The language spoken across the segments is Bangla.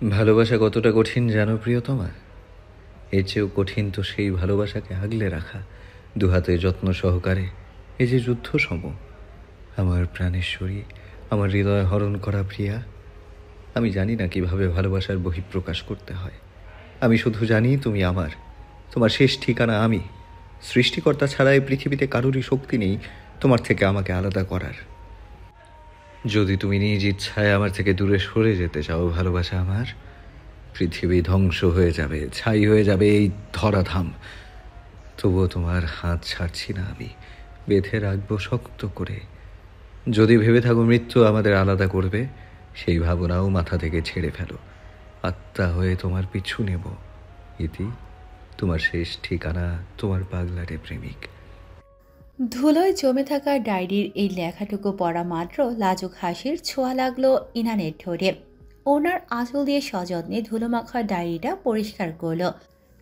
ভালোবাসা কতটা কঠিন জানো প্রিয়তমা? এর চেয়েও কঠিন তো সেই ভালোবাসাকে আগলে রাখা, দুহাতে যত্ন সহকারে। এই যে যুদ্ধ সম। আমার প্রাণেশ্বরী, আমার হৃদয় হরণ করা প্রিয়া, আমি জানি না কিভাবে ভালোবাসার বহিঃপ্রকাশ করতে হয়। আমি শুধু জানি তুমি আমার, তোমার শেষ ঠিকানা আমি। সৃষ্টিকর্তা ছাড়া এই পৃথিবীতে কারোরই শক্তি নেই তোমার থেকে আমাকে আলাদা করার। যদি তুমি নিজ ইচ্ছায় আমার থেকে দূরে সরে যেতে চাও ভালোবাসা আমার, পৃথিবী ধ্বংস হয়ে যাবে, ছাই হয়ে যাবে এই ধরাধাম। তবুও তোমার হাত ছাড়ছি না আমি, বেঁধে রাখবো শক্ত করে। যদি ভেবে থাকো মৃত্যু আমাদের আলাদা করবে, সেই ভাবনাও মাথা থেকে ছেড়ে ফেলো। আত্মা হয়ে তোমার পিছু নেব। ইতি, তোমার শেষ ঠিকানা, তোমার পাগলাটে প্রেমিক। ধুলোয় জমে থাকা ডায়েরির এই লেখাটুকু পড়া মাত্র লাজুক হাসির ছোঁয়া লাগলো ইনানের ঠোঁটে। ওনার আঁচল দিয়ে সযত্নে ধুলোমাখা ডায়েরিটা পরিষ্কার করলো।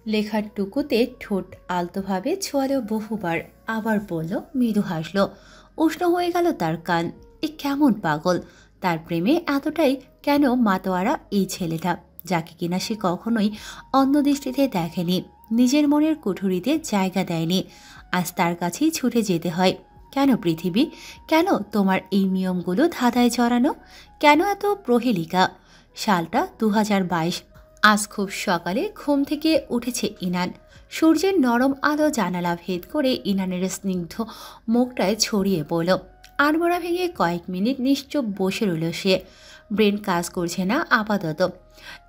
লেখার টুকুতে ঠোঁট আলতোভাবে ছোঁয়ালো বহুবার, আবার বলল, মৃদু হাসলো। উষ্ণ হয়ে গেল তার কান। এ কেমন পাগল! তার প্রেমে এতটাই কেন মাতোয়ারা এই ছেলেটা, যাকে কিনা সে কখনোই অন্য দৃষ্টিতে দেখেনি, নিজের মনের কুঠুরিতে জায়গা দেয়নি। আজ তার কাছেই ছুটে যেতে হয়। কেন পৃথিবী, কেন তোমার এই নিয়মগুলো ধাঁধায় জড়ানো? কেন এত প্রহেলিকা? সালটা 2022। আজ খুব সকালে ঘুম থেকে উঠেছে ইনান। সূর্যের নরম আলো জানালা ভেদ করে ইনানের স্নিগ্ধ মুখটায় ছড়িয়ে পড়ল। আড়মোড়া ভেঙে কয়েক মিনিট নিশ্চুপ বসে রইল সে। ব্রেন কাজ করছে না আপাতত।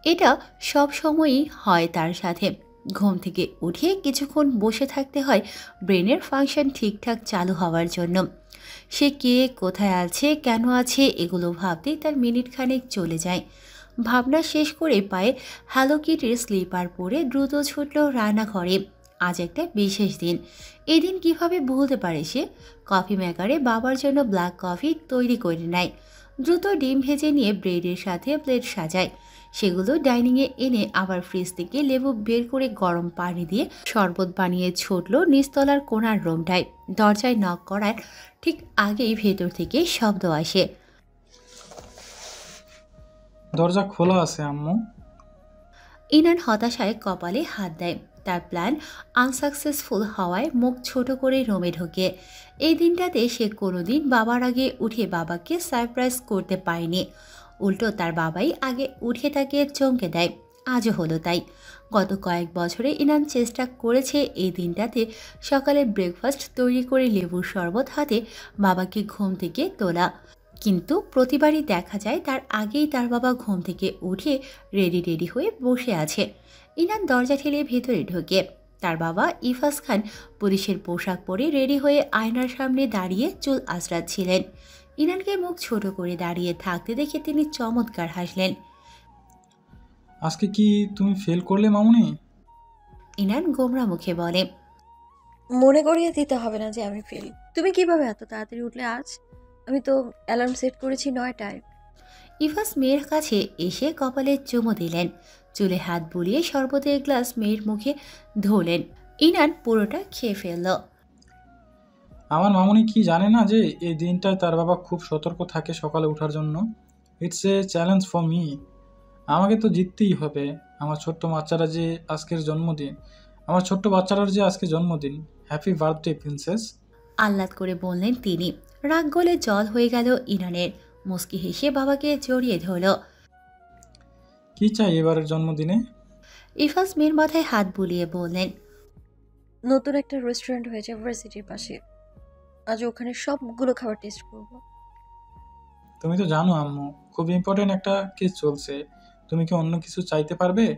এটা সব সময়ই হয় তার সাথে। ঘুম থেকে উঠে কিছুক্ষণ বসে থাকতে হয় ব্রেনের ফাংশন ঠিকঠাক চালু হওয়ার জন্য। সে কে, কোথায় আছে, কেন আছে, এগুলো ভাবতেই তার মিনিট খানেক চলে যায়। ভাবনা শেষ করে পায়ে হ্যালো কিটির স্লিপার পরে দ্রুত ছুটল রান্নাঘরে। আজ একটা বিশেষ দিন। এই দিন কীভাবে ভুলতে পারে সে? কফি মেকারে বাবার জন্য ব্ল্যাক কফি তৈরি করে নেয়। দ্রুত ডিম ভেজে নিয়ে ব্রেডের সাথে প্লেট সাজায়। সেগুলো ডাইনিংয়ে এনে আবার ফ্রিজ থেকে লেবু বের করে গরম পানি দিয়ে শরবত বানিয়ে ছুটল নিচতলার কোণার রুমটায়। দরজায় নক করার ঠিক আগেই ভেতর থেকে শব্দ আসে। দরজা খোলা আছে আম্মু। ইনান হতাশায় কপালে হাত দেয়। তার প্ল্যান আনসাকসেসফুল হওয়ায় মুখ ছোট করে রুমে ঢোকে। এই দিনটাতে সে কোনোদিন বাবার আগে উঠে বাবাকে সারপ্রাইজ করতে পারেনি। উল্টো তার বাবাই আগে উঠে তাকে চমকে দেয়। আজও হলো তাই। গত কয়েক বছরে ইনান চেষ্টা করেছে এই দিনটাতে সকালে ব্রেকফাস্ট তৈরি করে লেবুর শরবত হাতে বাবাকে ঘুম থেকে তোলা। কিন্তু প্রতিবারই দেখা যায় তার আগেই তার বাবা ঘুম থেকে উঠে রেডি হয়ে বসে আছে। ইনান দরজা ঠেলে ভেতরে ঢোকে। তার বাবা ইফাস খান পুলিশের পোশাক পরে রেডি হয়ে আয়নার সামনে দাঁড়িয়ে চুল আঁচড়াচ্ছিলেন। ইনানকে মুখ ছোট করে দাঁড়িয়ে থাকতে দেখে তিনি চমৎকার হাসলেন। আজকে কি তুমি ফেল করলে মামুনি? ইনান গোমরা মুখে বলে, মনে করিয়ে দিতে হবে না যে আমি ফেল। তুমি কিভাবে এত তাড়াতাড়ি উঠলে আজ? আমি তো অ্যালার্ম সেট করেছি 9টায়। ইফাস মেয়ের কাছে এসে কপালে চুমু দিলেন। চুলে হাত বুলিয়ে শরবতের গ্লাস মেয়ের মুখে ধরলেন। ইনান পুরোটা খেয়ে ফেলল। আমার মামুনি কি জানে না যে এই দিনটায় তার বাবা খুব সতর্ক থাকে সকালে ওঠার জন্য? It's a challenge for me. আমাকে তো জিততেই হবে। আমার ছোট্ট বাচ্চারা যে আজকের জন্মদিন আমার ছোট্ট বাচ্চারার যে আজকে জন্মদিন। Happy birthday princess. আহ্লাদ করে বললেন তিনি। রাগ গলে জল হয়ে গেল ইনানের। মুস্কি হেসে বাবাকে জড়িয়ে ধরল। কি চাই এবারের জন্মদিনে? ইফাস মেয়ের মাথায় হাত বুলিয়ে বললেন, নতুন একটা রেস্টুরেন্ট হয়েছে ভার্সিটির পাশে। আজ ওখানে সবগুলো খাবার টেস্ট করব। তুমি তো জানো আম্মু, খুব ইম্পর্টেন্ট একটা কেস চলছে। তুমি কি অন্য কিছু চাইতে পারবে?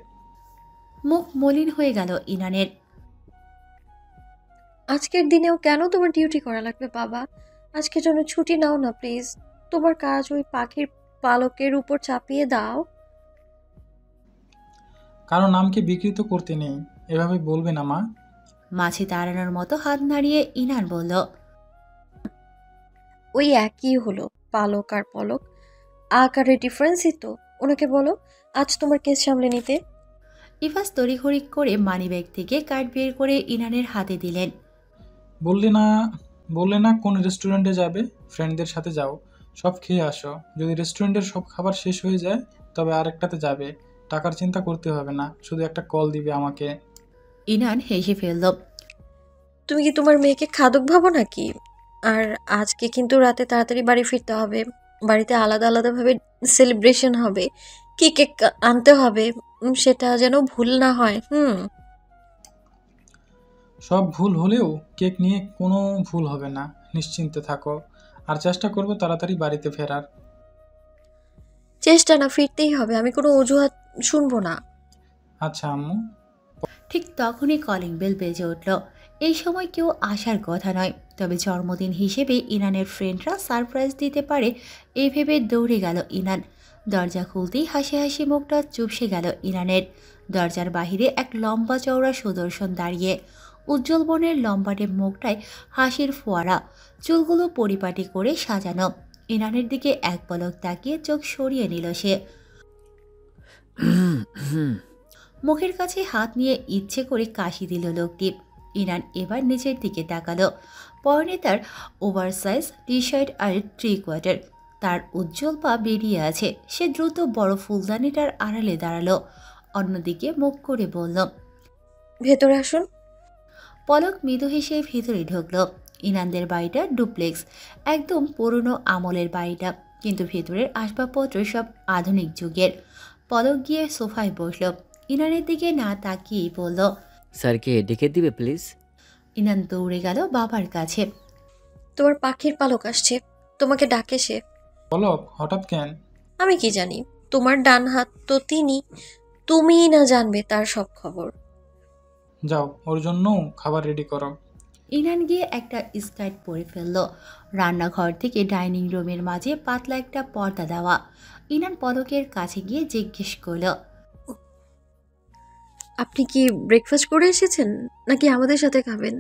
মুখ মলিন হয়ে গেল ইনানের। আজকের দিনেও কেন তোমার ডিউটি করা লাগবে বাবা? আজকের জন্য ছুটি নাও না প্লিজ। তোমার কাজ ওই পাখির পালকের উপর চাপিয়ে দাও। কারো নামকে বিকৃত করতে নেই, এভাবে বলবে না মা। মাছি তাড়ানোর মতো হাত নাড়িয়ে ইনান বলল, ওই একই হলো, পালক আর পলক। আকারের ডিফারেন্সই তো। ওনাকে বলো আজ তোমার কেস সামলে নিতে। ইফাস তড়িঘড়ি করে মানিব্যাগ থেকে কার্ড বের করে ইনানের হাতে দিলেন। বললে না, বললে না কোন রেস্টুরেন্টে যাবে? ফ্রেন্ডদের সাথে যাও, সব খেয়ে আসো। যদি রেস্টুরেন্টের সব খাবার শেষ হয়ে যায় তবে আরেকটাতে যাবে। টাকার চিন্তা করতে হবে না, শুধু একটা কল দিবে আমাকে। ইনান হেসে ফেলল। তুমি কি তোমার মেয়েকে খাদক ভাবো নাকি? আর আজকে কিন্তু রাতে তাড়াতাড়ি বাড়ি ফিরতে হবে। বাড়িতে আলাদা আলাদাভাবে সেলিব্রেশন হবে। কি কেক আনতে হবে সেটা যেন ভুল না হয়। সব ভুল হলেও কেক নিয়ে কোনো ভুল হবে না, নিশ্চিন্তে থাকো। আর চেষ্টা করব তাড়াতাড়ি বাড়িতে ফেরার। চেষ্টা না, ফিরতেই হবে। আমি কোনো অজুহাত শুনবো না। আচ্ছা আম্মু। ঠিক তখনই কলিং বেল বেজে উঠল। এই সময় কেউ আসার কথা নয়, তবে জন্মদিন হিসেবে ইনানের ফ্রেন্ডরা সারপ্রাইজ দিতে পারে এই ভেবে দৌড়ে গেল ইনান। দরজা খুলতেই হাসি হাসি মুখটা চুপসে গেল ইনানের। দরজার বাহিরে এক লম্বা চওড়া সুদর্শন দাঁড়িয়ে, উজ্জ্বল বনের লম্বাটে মুখটায় হাসির ফোয়ারা, চুলগুলো পরিপাটি করে সাজানো। ইনানের দিকে এক পলক তাকিয়ে চোখ সরিয়ে নিল সে। মুখের কাছে হাত নিয়ে ইচ্ছে করে কাশি দিল লোকটি। ইনান এবার নিচের দিকে তাকালো। পরনে তার ওভারসাইজ টি শার্ট আর থ্রি কোয়ার্টার, তার উজ্জ্বল পা বেরিয়ে আছে। সে দ্রুত বড় ফুলদানিটার আড়ালে দাঁড়ালো, অন্যদিকে মুখ করে বলল, ভেতরে আসুন। পলক মৃদু হেসে ভিতরে ঢুকল। ইনানদের বাড়িটা ডুপ্লেক্স, একদম পুরনো আমলের বাড়িটা, কিন্তু ভেতরের আসবাবপত্র সব আধুনিক যুগের। পলক গিয়ে সোফায় বসল। ইনানের দিকে না তাকিয়েই বলল, স্যারকে ডেকে দিবে প্লিজ? ইনান দৌড়ে গেল বাবার কাছে। তোমার পাখির পালক আসছে, তোমাকে ডাকে সে। পলক, হঠাৎ কেন? আমি কি জানি, তোমার ডান হাত তো তিনি, তুমিই না জানবে তার সব খবর। যাও, ওর জন্য খাবার রেডি করো। ইনান গিয়ে একটা স্কার্ট পরে ফেলল। রান্নাঘর থেকে ডাইনিং রুমের মাঝে পাতলা একটা পর্দা দেওয়া। ইনান পলকের কাছে গিয়ে জিজ্ঞেস করল, আপনি কি ব্রেকফাস্ট করে এসেছেন নাকি আমাদের সাথে খাবেন?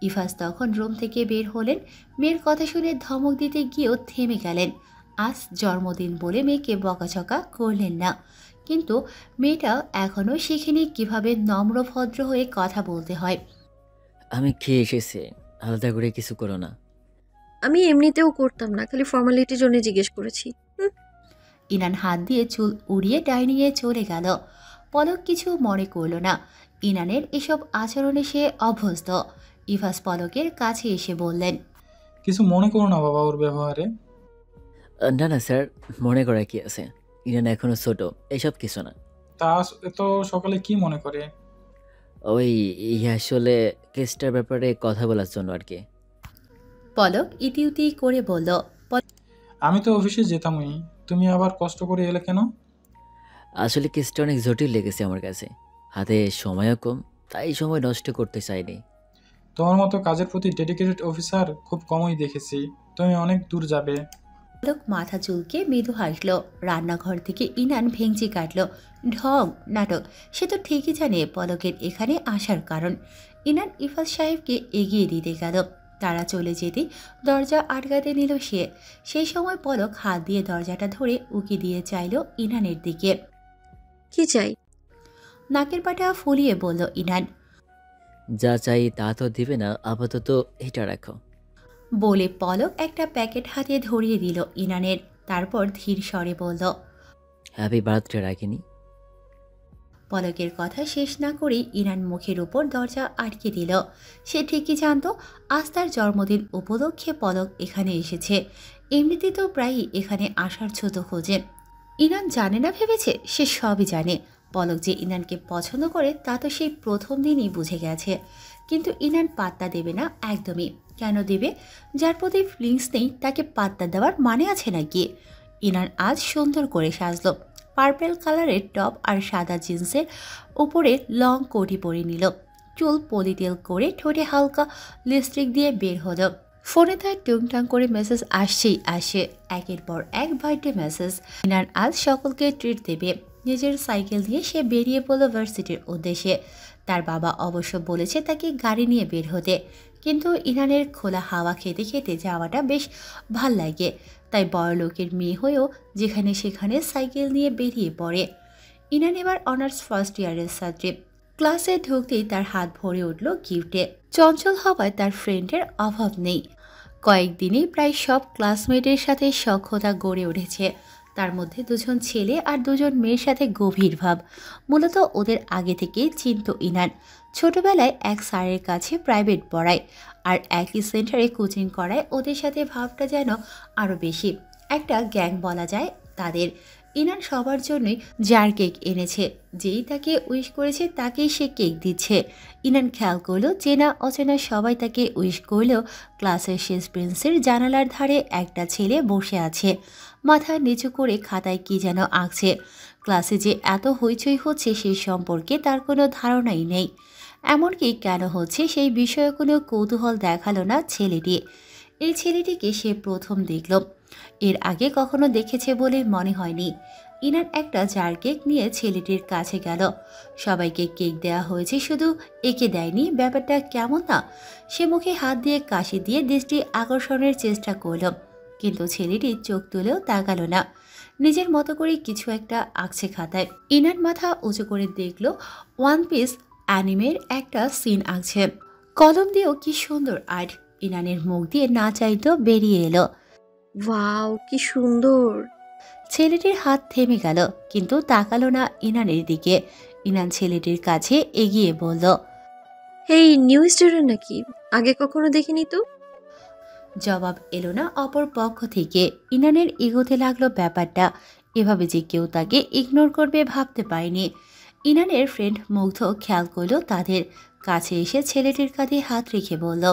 ইফাজ তখন রুম থেকে বের হলেন। মেয়ের কথা শুনে ধমক দিতে গিয়েও থেমে গেলেন। আজ জন্মদিন বলে মেয়েকে বকাঝকা করলেন না, কিন্তু মেয়েটা এখনও শিখেনি কিভাবে নম্র ভদ্র হয়ে কথা বলতে হয়। আমি খেয়ে এসেছি, আলাদা করে কিছু করো না। আমি এমনিতেও করতাম না, খালি ফর্মালিটির জন্য জিজ্ঞেস করেছি। ইনান হাত দিয়ে চুল উড়িয়ে ডাইনিংয়ে চলে গেল। পলক কিছু মনে করল না। ইনানের এসব আচরণে সে অভ্যস্ত। ইফাজ পলকের কাছে এসে বললেন, কিছু মনে করো না বাবা ওর ব্যবহারে। না না স্যার, মনে করা কি আছে, ইরান এখনো ছোট, এসব কিছু না। তা এত সকালে কি মনে করে? ওই আসলে কেসটার ব্যাপারে কথা বলার জন্য আর কি। পলক ইতিউতি করে বলল, আমি তো অফিসে যেতামই, তুমি আবার কষ্ট করে এলে কেন? আসলে কেসটা অনেক জটিল লেগেছে আমার কাছে, হাতে সময়ও কম, তাই সময় নষ্ট করতে চাইনি। তোমার মতো কাজের প্রতি ডেডিকেটেড অফিসার খুব কমই দেখেছি, তুমি অনেক দূর যাবে। পলক মাথা চুলকে মৃদু হাসল। রান্নাঘর থেকে ইনান ভেঙচি কাটল। ঢং নাটক, সে তো ঠিকই জানে পলকের এখানে আসার কারণ। ইনান ইফাজ সাহেবকে এগিয়ে দিতে গেল। তারা চলে যেতে দরজা আটকাতে নিল সে। সেই সময় পলক হাত দিয়ে দরজাটা ধরে উকি দিয়ে চাইল ইনানের দিকে। কি চাই? নাকের পাটা ফুলিয়ে বলল ইনান। যা চাই তা তো দিবে না, আপাতত এটা রাখো। বলে পলক একটা প্যাকেট হাতে ধরিয়ে দিল ইনানের। তারপর ধীর স্বরে বলল, হ্যাপি বার্থডে রাখিনি। পলকের কথা শেষ না করেই ইনান মুখের উপর দরজা আটকে দিল। সে ঠিকই জানত আজ তার জন্মদিন উপলক্ষে পলক এখানে এসেছে। এমনিতে তো প্রায়ই এখানে আসার ছোট খোঁজে। ইনান জানে না ভেবেছে, সে সবই জানে। পলক যে ইনানকে পছন্দ করে তা তো সেই প্রথম দিনই বুঝে গেছে। কিন্তু ইনান পাত্তা দেবে না একদমই। কেন দেবে? যার প্রতি ফিলিংস নেই তাকে পাত্তা দেওয়ার মানে আছে নাকি? ইনান আজ সুন্দর করে সাজল। পার্পেল কালারের টপ আর সাদা জিন্সের উপরে লং কোটি পরে নিল। চুল পলিটেল করে ঠোঁটে হালকা লিপস্টিক দিয়ে বের হলো। ফোনে তার টুংটাং করে মেসেজ আসছেই আসে, একের পর এক বার্থডে মেসেজ। ইনান আজ সকলকে ট্রিট দেবে। নিজের সাইকেল দিয়ে সে বেরিয়ে পড়ল ভার্সিটির উদ্দেশ্যে। তার বাবা অবশ্য বলেছে তাকে গাড়ি নিয়ে বের হতে, কিন্তু ইনানের খোলা হাওয়া খেতে খেতে যাওয়াটা বেশ ভাল লাগে। তাই বড়লোকের মেয়ে হয়েও যেখানে সেখানে সাইকেল নিয়ে বেরিয়ে পড়ে। ইনান এবার অনার্স ফার্স্ট ইয়ারের ছাত্রী। ক্লাসে ঢুকতেই তার হাত ভরে উঠল গিফটে। চঞ্চল হওয়ায় তার ফ্রেন্ডের অভাব নেই। কয়েকদিনেই প্রায় সব ক্লাসমেটের সাথে সখ্যতা গড়ে উঠেছে। তার মধ্যে দুজন ছেলে আর দুজন মেয়ের সাথে গভীর ভাব। মূলত ওদের আগে থেকেই চিনত ইনান। ছোটবেলায় এক স্যারের কাছে প্রাইভেট পড়ায় আর একই সেন্টারে কোচিং করায় ওদের সাথে ভাবটা যেন আরও বেশি। একটা গ্যাং বলা যায় তাদের। ইনান সবার জন্যই জার কেক এনেছে। যেই তাকে উইশ করেছে তাকেই সে কেক দিচ্ছে। ইনান খেয়াল করলো চেনা অচেনা সবাই তাকে উইশ করলেও ক্লাসের শেষ বেঞ্চের জানালার ধারে একটা ছেলে বসে আছে, মাথা নিচু করে খাতায় কি যেন আঁকছে। ক্লাসে যে এত হইচই হচ্ছে সেই সম্পর্কে তার কোনো ধারণাই নেই। এমনকি কেন হচ্ছে সেই বিষয়ে কোনো কৌতূহল দেখালো না ছেলেটি। এই ছেলেটিকে সে প্রথম দেখল, এর আগে কখনো দেখেছে বলে মনে হয়নি। ইনান একটা জার কেক নিয়ে ছেলেটির কাছে গেল। সবাইকে কেক দেওয়া হয়েছে, শুধু একে দেয়নি। ব্যাপারটা কেমন না? সে মুখে হাত দিয়ে কাশি দিয়ে দৃষ্টি আকর্ষণের চেষ্টা করল, কিন্তু ছেলেটি চোখ তুলেও তাকালো না। নিজের মতো করে কিছু একটা আঁকছে খাতায়। ইনান মাথা উঁচু করে দেখল ওয়ান পিস অ্যানিমের একটা সিন আঁকছে। কলম দিয়েও কি সুন্দর আর্ট। ইনানের মুখ দিয়ে না চাইতেও বেরিয়ে এলো, ওয়াও কি সুন্দর। ছেলেটির হাত থেমে গেল, কিন্তু তাকালো না ইনানের দিকে। ইনান ছেলেটির কাছে এগিয়ে বলল, হেই, নিউ স্টুডেন্ট নাকি? আগে কখনো দেখিনি তো। জবাব এলো না অপর পক্ষ থেকে। ইনানের ইগোতে লাগলো ব্যাপারটা। এভাবে যে কেউ তাকে ইগনোর করবে ভাবতে পারেনি। ইনানের ফ্রেন্ড মুগ্ধ খেয়াল করলো তাদের কাছে, এসে ছেলেটির কাঁধে হাত রেখে বলল,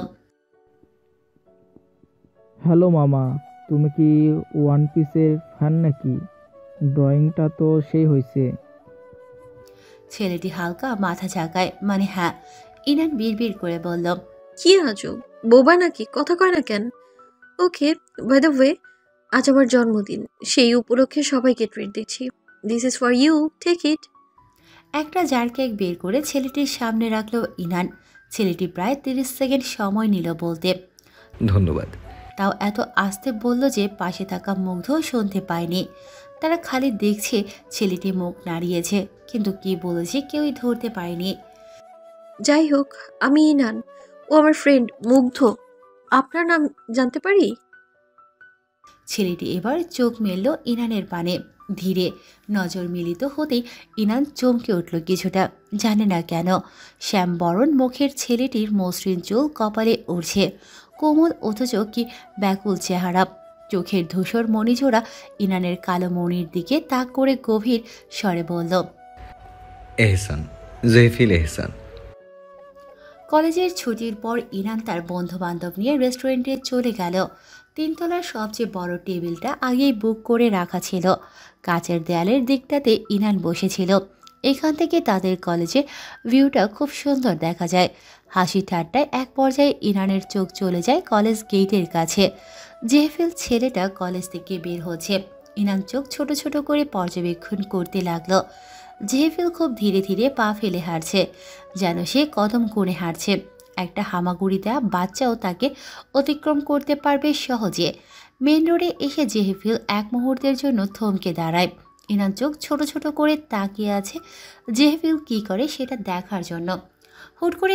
হ্যালো মামা, তুমি কি ওয়ান পিসের ফ্যান নাকি? ড্রয়িংটা তো সেই হয়েছে। ছেলেটি হালকা মাথা ঝাঁকায়, মানে হ্যাঁ। ইনান বিড়বিড় করে বলল, কি আজব, বোবা নাকি, কথা কয় না কেন? ওকে, বাই দ্য ওয়ে, আজ আমার জন্মদিন, সেই উপলক্ষে সবাইকে ট্রিট দিচ্ছি। This is for you, take it. একটা জার কেক বের করে ছেলেটির সামনে রাখলো ইনান। ছেলেটি প্রায় 30 সেকেন্ড সময় নিল বলতে। ধন্যবাদ। তাও এত আস্তে বলল যে পাশে থাকা মুগ্ধ শুনতে পায়নি। তারা খালি দেখছে ছেলেটি মুখ নাড়িয়েছে, কিন্তু কি বলেছে কেউই ধরতে পারেনি। যাই হোক, আমি ইনান, ও আমার ফ্রেন্ড মুগ্ধ। আপনার নাম জানতে পারি? ছেলেটি এবার চোখ মেলল ইনানের পানে। ধীরে নজর মিলিত হতেই ইনান চমকে উঠল কিছুটা, জানে না কেন। শ্যামবরণ মুখের ছেলেটির মসৃণ চুল কপালে উড়ছে, কোমল অথচ কি ব্যাকুল চেহারা। চোখের ধূসর মণিজোড়া ইনানের কালো মণির দিকে তাক করে গভীর স্বরে বলল, এহসান, জেফিল এহসান। কলেজের ছুটির পর ইনান তার বন্ধু বান্ধব নিয়ে রেস্টুরেন্টে চলে গেল। 3 তলার সবচেয়ে বড় টেবিলটা আগেই বুক করে রাখা ছিল। কাচের দেয়ালের দিকটাতে ইনান বসেছিল। এখান থেকে তাদের কলেজের ভিউটা খুব সুন্দর দেখা যায়। হাসি ঠাট্টায় এক পর্যায়ে ইনানের চোখ চলে যায় কলেজ গেটের কাছে। জেহফিল ছেলেটা কলেজ থেকে বের হচ্ছে। ইনান চোখ ছোট ছোট করে পর্যবেক্ষণ করতে লাগলো। জেহফিল খুব ধীরে ধীরে পা ফেলে হাঁটছে, যেন সে কদম করে হাঁটছে। একটা হামাগুড়ি দেওয়া বাচ্চাও তাকে অতিক্রম করতে পারবে সহজে। মেন রোডে এসে জেহফিল এক মুহূর্তের জন্য থমকে দাঁড়ায়। ইনান চোখ ছোট ছোট করে তাকিয়ে আছে জেহফিল কি করে সেটা দেখার জন্য।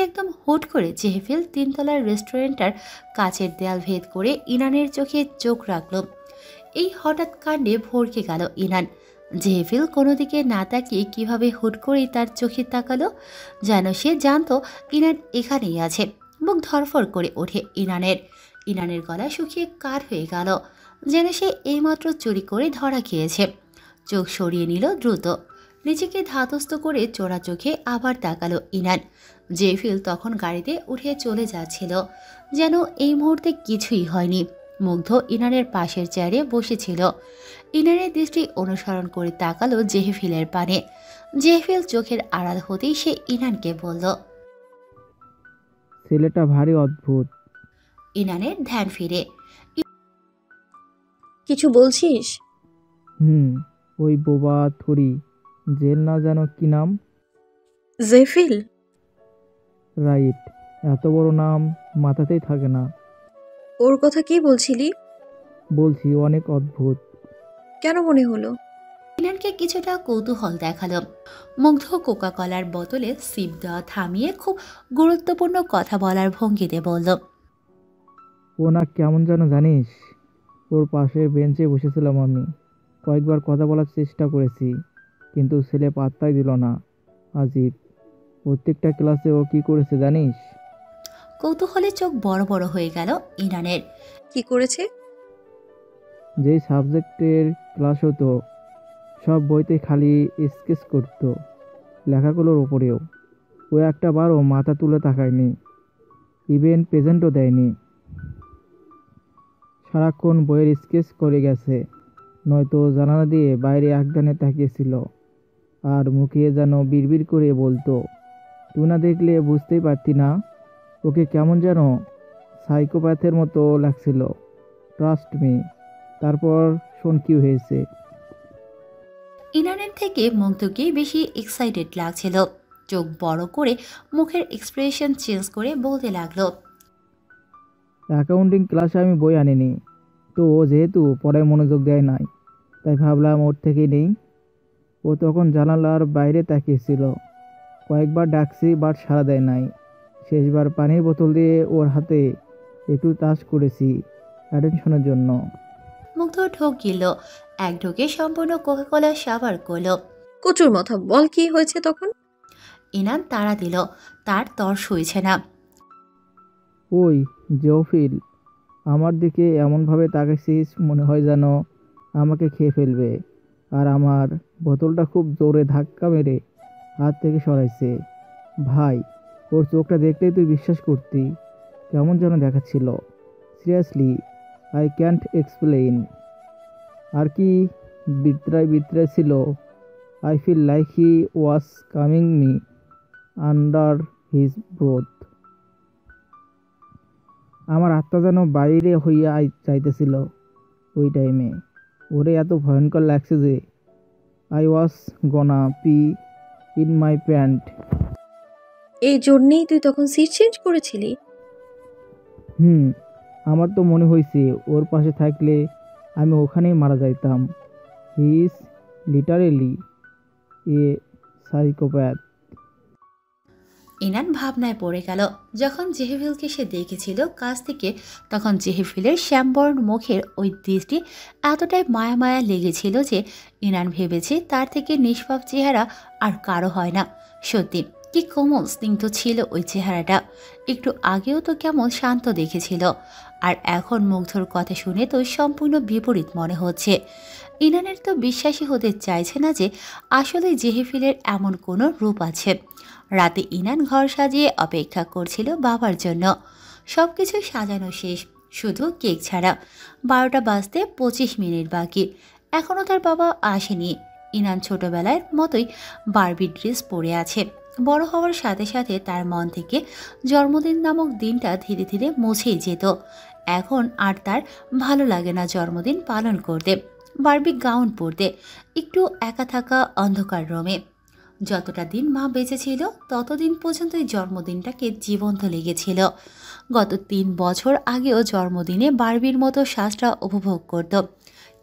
একদম হুট করে জেহফিল 3 তলার রেস্টুরেন্টটার কাচের দেয়াল ভেদ করে ইনানের চোখে চোখ রাখল। এই হঠাৎ কাণ্ডে ভরকে গেল ইনান। জেহফিল কোনো দিকে না তাকিয়ে কীভাবে হুট করেই তার চোখে তাকালো, যেন সে জানতো ইনান এখানেই আছে। বুক ধরফর করে ওঠে ইনানের। ইনানের গলা শুকিয়ে কাঠ হয়ে গেল, যেন সে এইমাত্র চুরি করে ধরা খেয়েছে। চোখ সরিয়ে নিল দ্রুত, নিজেকে ধাতস্থ করে চোরা চোখে আবার তাকালো ইনান। জেহফিল তখন গাড়িতে উঠে চলে যাচ্ছিল, যেন এই মুহূর্তে কিছুই হয়নি। মুগ্ধ ইনানের পাশের চেয়ারে বসেছিল। ইনানের দৃষ্টি অনুসরণ করে তাকালো জেহফিলের পানে। জেহফিল চোখের আড়াল হতেই সে ইনানকে বলল, ছেলেটা ভারী অদ্ভুত। ইনানের ধ্যান ফিরে। কিছু বলছিস? ওই বোবা থুরি, জেল না জানো কি নাম? জেফিল? রাইট, এত বড় নাম মাথাতেই থাকে না। ওর কথা কি বলছিলি? বলছি অনেক অদ্ভুত। কেন মনে হলো? ইনানকে কিছুটা কৌতূহল দেখালো। মুগ্ধ কোকা কলার বোতলে সিপ দেওয়া থামিয়ে খুব গুরুত্বপূর্ণ কথা বলার ভঙ্গিতে বলল, ও না কেমন যেন জানিস? ওর পাশে বেঞ্চে বসেছিলাম আমি, কয়েকবার কথা বলার চেষ্টা করেছি, কিন্তু ছেলে পাত্তাই দিল না। আজিব, প্রত্যেকটা ক্লাসে ও কি করেছে জানিস? কৌতূহলে চোখ বড় বড় হয়ে গেল ইনানের। কি করেছে? যেই সাবজেক্টের ক্লাস হতো সব বইতে খালি স্কেচ করতো, লেখাগুলোর ওপরেও। ও একটা বারও মাথা তুলে তাকায়নি, ইভেন প্রেজেন্টও দেয়নি। সারাক্ষণ বইয়ের স্কেচ করে গেছে, নয়তো জানালা দিয়ে বাইরে একদানে তাকিয়েছিল আর মুখে যেন বিড়বিড় করে বলতো, তুই না দেখলে বুঝতেই পারতি না? ওকে কেমন যেন সাইকোপ্যাথের মতো লাগছিল। Trust me. তারপর শোন কি হয়েছে। ইনানের থেকে মুগ্ধকেই বেশি এক্সাইটেড লাগছিল। চোখ বড় করে মুখের এক্সপ্রেশন চেঞ্জ করে বলতে লাগলো, অ্যাকাউন্টিং ক্লাসে আমি বই আনিনি, তো ও যেহেতু পড়ায় মনোযোগ দেয় নাই, তাই ভাবলাম ওর থেকেই নেই। ও তখন জানালার বাইরে তাকিয়েছিল। কয়েকবার ডাকছি বাট সাড়া দেয় নাই। শেষবার পানির বোতল দিয়ে ওর হাতে একটু টাচ করেছি অ্যাটেনশনের জন্য। মুগ্ধ ঢোক গিল, এক ঢোকে সম্পূর্ণ কোকাকোলা সাবার করলো। কচুর মাথা, বল কি হয়েছে তখন? ইনান তাড়া দিল, তার তর সইছে না। ওই জেওফিল, আমার দিকে এমনভাবে তাকাইছিস মনে হয় যেন আমাকে খেয়ে ফেলবে। আর আমার বোতলটা খুব জোরে ধাক্কা মেরে হাত থেকে সরাইছে। ভাই, ওর চোখটা দেখলেই তুই বিশ্বাস করতি কেমন যেন দেখাচ্ছিল। Seriously, I can't explain. আর কি বিতরায় বিতরায় ছিল। I feel like he was coming me under his broth. আমার আত্মা যেন বাইরে হইয়া চাইতেছিল ওই টাইমে। ওরে এত ভয়ঙ্কর লাগছে যে I was gonna pee in my pants. এই জন্যেই তুই তখন সিট চেঞ্জ করেছিলি? আমার তো মনে হয়েছে ওর পাশে থাকলে আমি ওখানেই মারা যাইতাম। He is literally A psychopath. Inan ভাবনায় পড়ে গেল। যখন জেহেফিলকে সে দেখেছিল কাছ থেকে, তখন জেহেফিলের শ্যামবর্ণ মুখের ওই দৃষ্টি এতটাই মায়া মায়া লেগেছিল যে ইনান ভেবেছে তার থেকে নিষ্পাপ চেহারা আর কারো হয় না। সত্যি কি কোমল স্নিগ্ধ ছিল ওই চেহারাটা। একটু আগেও তো কেমন শান্ত দেখেছিল, আর এখন মুগ্ধর কথা শুনে তো সম্পূর্ণ বিপরীত মনে হচ্ছে। ইনানের তো বিশ্বাসই হতে চাইছে না যে আসলে জেহেফিলের এমন কোনো রূপ আছে। রাতে ইনান ঘর সাজিয়ে অপেক্ষা করছিল বাবার জন্য। সব কিছু সাজানো শেষ, শুধু কেক ছাড়া। 12টা বাজতে 25 মিনিট বাকি, এখনও তার বাবা আসেনি। ইনান ছোটবেলার মতোই বারবি ড্রেস পরে আছে। বড় হওয়ার সাথে সাথে তার মন থেকে জন্মদিন নামক দিনটা ধীরে ধীরে মুছেই যেত। এখন আর তার ভালো লাগে না জন্মদিন পালন করতে, বারবি গাউন পরতে, একটু একা থাকা অন্ধকার রুমে। যতটা দিন মা বেঁচে ছিল ততদিন পর্যন্তই জন্মদিনটাকে জীবন্ত লেগেছিল। গত 3 বছর আগেও জন্মদিনে বারবির মতো সাজটা উপভোগ করত,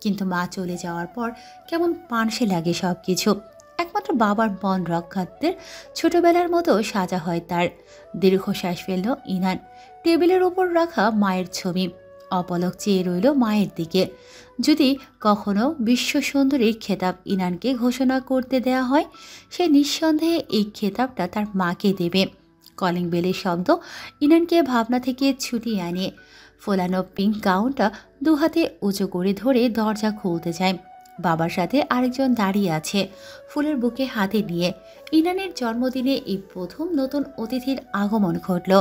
কিন্তু মা চলে যাওয়ার পর কেমন পানসে লাগে সব কিছু। একমাত্র বাবার মন রক্ষার্থের ছোটবেলার মতো সাজা হয় তার। দীর্ঘশ্বাস ফেলল ইনান। টেবিলের ওপর রাখা মায়ের ছবি, অপলক চেয়ে রইল মায়ের দিকে। যদি কখনো বিশ্ব সুন্দরীর খেতাব ইনানকে ঘোষণা করতে দেয়া হয়, সে নিঃসন্দেহে এই খেতাবটা তার মাকে দেবে। কলিং বেলের শব্দ ইনানকে ভাবনা থেকে ছুটিয়ে আনে। ফোলানো পিঙ্ক গাউনটা 2 হাতে উঁচু করে ধরে দরজা খুলতে যায়। বাবার সাথে আরেকজন দাঁড়িয়ে আছে, ফুলের বুকে হাতে নিয়ে। ইনানের জন্মদিনে এই প্রথম নতুন অতিথির আগমন ঘটল।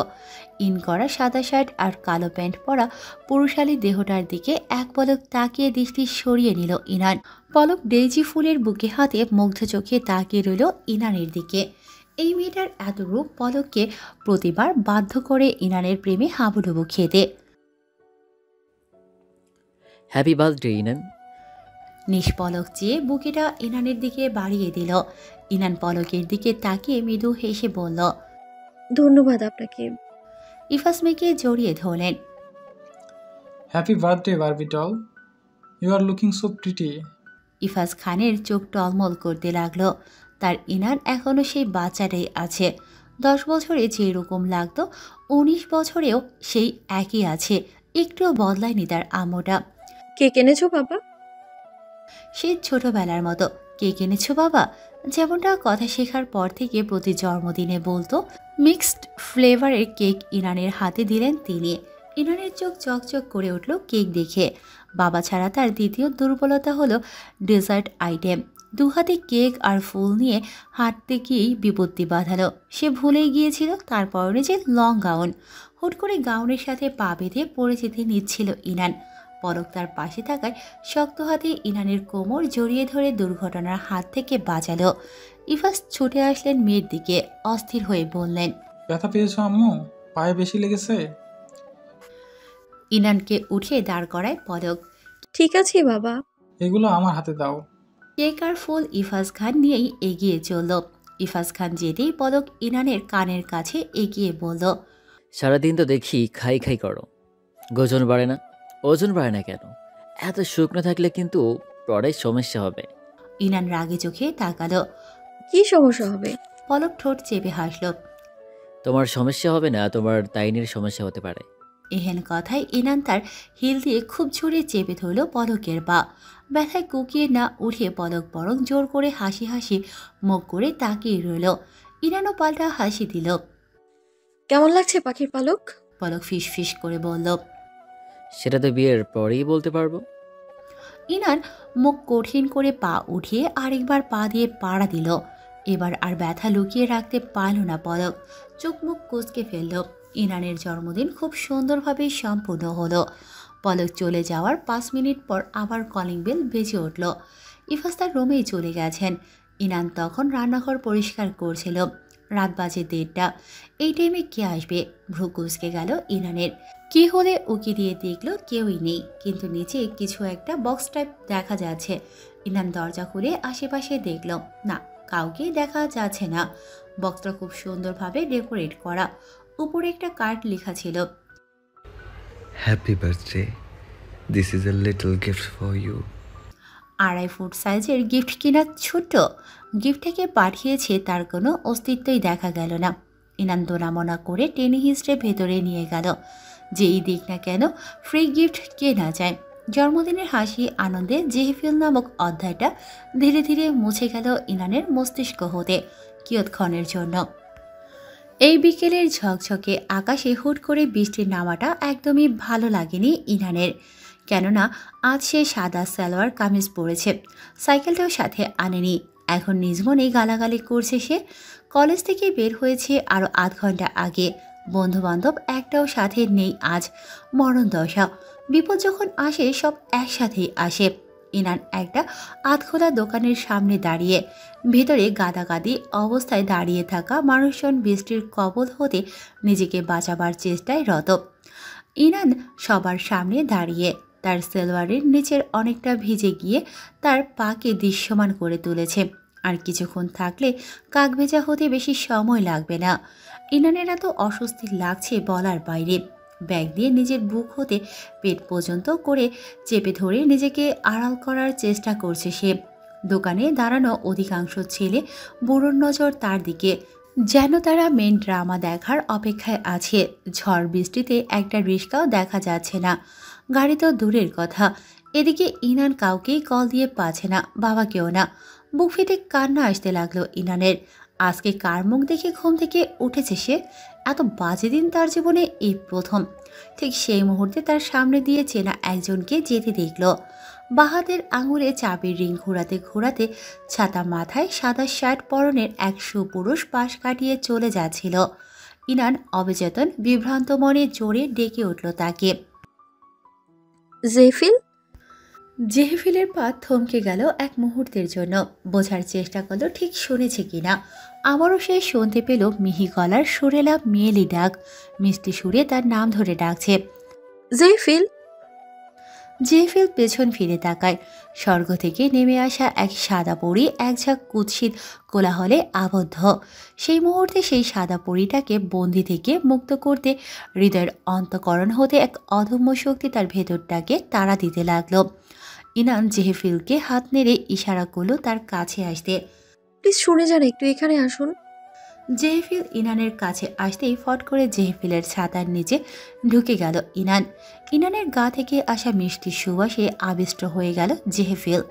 ইন করা সাদা শার্ট আর কালো প্যান্ট পরা পুরুষালী দেহটার দিকে এক পলক তাকিয়ে দৃষ্টি সরিয়ে নিল ইনান। পলক ডেইজি ফুলের বুকে হাতে মুগ্ধ চোখে তাকিয়ে রইল ইনানের দিকে। এই মেয়েটার এত রূপ পলককে প্রতিবার বাধ্য করে ইনানের প্রেমে হাবুডুবু খেতে। Happy birthday Inan. নিষ্পলক চেয়ে বুকেটা ইনানের দিকে বাড়িয়ে দিল। ইনান পলকের দিকে তাকিয়ে মৃদু হেসে বলল, ধন্যবাদ আপনাকে। ইফাস মেয়েকে জড়িয়ে ধরলেন। Happy birthday Barbie doll, you are looking so pretty. Ifas খানের চোখ টলমল করতে লাগলো। তার ইনান এখনও সেই বাচ্চাটাই আছে। 10 বছরে যেরকম লাগতো 19 বছরেও সেই একই আছে, একটুও বদলায়নি তার আম্মুটা। কে কিনেছো বাবা? সে ছোটবেলার মতো, কেক এনেছো বাবা? যেমনটা কথা শেখার পর থেকে প্রতি জন্মদিনে বলতো। মিক্সড ফ্লেভারের কেক ইনানের হাতে দিলেন তিনি। ইনানের চোখ চকচক করে উঠল কেক দেখে। বাবা ছাড়া তার দ্বিতীয় দুর্বলতা হলো ডেজার্ট আইটেম। দু হাতে কেক আর ফুল নিয়ে হাঁটতে গিয়েই বিপত্তি বাঁধালো। সে ভুলেই গিয়েছিল তার পরনে যে লং গাউন। হুট করে গাউনের সাথে পা বেঁধে পড়ে যেতে নিচ্ছিল ইনান। পলক তার পাশে থাকায় শক্ত হাতে ইনানের কোমর জড়িয়ে ধরে দুর্ঘটনার হাত থেকে বাঁচালো। ইফাস ছুটে আসলেন মেয়ের দিকে, অস্থির হয়ে বললেন, ব্যথা পেয়েছো আম্মু? পায়ে বেশি লেগেছে? ইনানকে উঠে দাঁড় করায় পলক। ঠিক আছে বাবা। এগুলো আমার হাতে দাও। কেক আর ফুল ইফাজ খান নিয়েই এগিয়ে চলল। ইফাজ খান যেতেই পলক ইনানের কানের কাছে এগিয়ে বলল, সারাদিন তো দেখি খাই খাই করো, ওজন বাড়ে না। ওজন বাড়ে না কেন? এত শুকনো থাকলে কিন্তু পরে সমস্যা হবে। ইনান রাগে চোখে তাকালো। কি সমস্যা হবে? পলক ঠোঁট চেপে হাসল। তোমার সমস্যা হবে না, তোমার তাইনের সমস্যা হতে পারে। এহেন কথায় ইনান তার হিল দিয়ে খুব জোরে চেপে ধরল পলকের পা। ব্যথায় কুকিয়ে না উঠে পলক বরং জোর করে হাসি হাসি মুখ করে তাকিয়ে রইল। ইনানও পাল্টা হাসি দিল। কেমন লাগছে পাখির পালক? পলক ফিস ফিস করে বলল। সেটা তো বিয়ের পরেই বলতে পারবো। ইনান মুখ কঠিন করে পা উঠিয়ে আরেকবার পা দিয়ে পাড়া দিল। এবার আর ব্যথা লুকিয়ে রাখতে পারল না পলক, চোখ মুখ কুঁচকে ফেলল। ইনানের জন্মদিন খুব সুন্দরভাবে সম্পূর্ণ হলো। পলক চলে যাওয়ার 5 মিনিট পর আবার কলিং বেল বেজে উঠল। ইফাস তার রুমেই চলে গেছেন। ইনান তখন রান্নাঘর পরিষ্কার করছিল। রাত বাজে 1:30। এই টাইমে কে আসবে? ভ্রু কুঁচকে গেল ইনানের। কি হলে উকি দিয়ে দেখলো কেউই নেই, কিন্তু নিচে কিছু একটা বক্স টাইপ দেখা যাচ্ছে। ইনান দরজা খুলে আশেপাশে দেখল, না, কাউকে দেখা যাচ্ছে না। বক্সটা খুব সুন্দরভাবে ডেকোরেট করা। উপরে একটা কার্ড লেখা ছিল, happy birthday, this is a little gift for you. 2.5 foot সাইজের গিফট কিনা ছোট। গিফটটাকে পাঠিয়েছে তার কোনো অস্তিত্বই দেখা গেল না। ইনান দোনামোনা করে টেনে হিস্ট্রে ভেতরে নিয়ে গেল। যেই দিক না কেন ফ্রি গিফট কে না যায়। জন্মদিনের হাসি আনন্দে জেহফিল নামক অধ্যায়টা ধীরে ধীরে মুছে গেল ইনানের মস্তিষ্ক হতে কিয়ৎক্ষণের জন্য। এই বিকেলের ঝকঝকে আকাশে হুট করে বৃষ্টির নামাটা একদমই ভালো লাগেনি ইনানের। কেননা আজ সে সাদা সালোয়ার কামিজ পরেছে, সাইকেলটাও সাথে আনেনি। এখন নিজ মনে গালাগালি করছে সে। কলেজ থেকে বের হয়েছে আরও আধ ঘন্টা আগে। বন্ধুবান্ধব একটাও সাথে নেই আজ। মরণ দশা। বিপদ যখন আসে সব একসাথেই আসে। ইনান একটা আধখোলা দোকানের সামনে দাঁড়িয়ে। ভেতরে গাদাগাদি অবস্থায় দাঁড়িয়ে থাকা মানুষজন বৃষ্টির কবল হতে নিজেকে বাঁচাবার চেষ্টায় রত। ইনান সবার সামনে দাঁড়িয়ে তার সেলোয়ারের নিচের অনেকটা ভিজে গিয়ে তার পাকে দৃশ্যমান করে তুলেছে। আর কিছুক্ষণ থাকলে কাক ভেজা হতে বেশি সময় লাগবে না। ইনানের এত অস্বস্তি লাগছে বলার বাইরে। ব্যাগ দিয়ে নিজের বুক হতে পেট পর্যন্ত করে চেপে ধরে নিজেকে আড়াল করার চেষ্টা করছে সে। দোকানে দাঁড়ানো অধিকাংশ ছেলে বুড়োর নজর তার দিকে, যেন তারা মেন ড্রামা দেখার অপেক্ষায় আছে। ঝড় বৃষ্টিতে একটা রিস্কাও দেখা যাচ্ছে না, গাড়ি তো দূরের কথা। এদিকে ইনান কাউকেই কল দিয়ে পাচ্ছে না, বাবাকেও না। বুক ফেটে কান্না আসতে লাগলো ইনানের। আজকে কার মুখ দেখে ঘুম থেকে উঠেছে সে? এত বাজে দিন তার জীবনে এই প্রথম। ঠিক সেই মুহূর্তে তার সামনে দিয়ে চেনা একজনকে যেতে দেখল। বাহাতের আঙুলে চাবির রিং ঘোরাতে ঘোরাতে ছাতা মাথায় সাদা শার্ট পরনের এক সুপুরুষ পাশ কাটিয়ে চলে যাচ্ছিল। ইনান অবচেতন বিভ্রান্ত মনে জোরে ডেকে উঠল তাকে। জেফিল? জেহফিলের পা থমকে গেল এক মুহূর্তের জন্য। বোঝার চেষ্টা করলো ঠিক শুনেছে কিনা। আবারও সে শুনতে পেল মিহি গলার সুরেলা মেয়েলি ডাক। মিষ্টি সুরে তার নাম ধরে ডাকছে, জেফিল। জেহফিল পেছন ফিরে তাকায়। স্বর্গ থেকে নেমে আসা এক সাদা পরী এক ঝাঁক কুৎসিত কোলাহলে আবদ্ধ। সেই মুহূর্তে সেই সাদা পরীটাকে বন্দি থেকে মুক্ত করতে হৃদয়ের অন্তঃকরণ হতে এক অদম্য শক্তি তার ভেতরটাকে তাড়া দিতে লাগলো। ইনান জেহফিলকে হাত নেড়ে ইশারা করলো তার কাছে আসতে। প্লিজ শুনে যান, একটু এখানে আসুন। জেহফিল ইনানের কাছে আসতেই ফট করে জেহফিলের ছাতার নিচে ঢুকে গেল ইনান। ইনানের গা থেকে আসা মিষ্টি সুবাসে আবিষ্ট হয়ে গেল জেহফিল।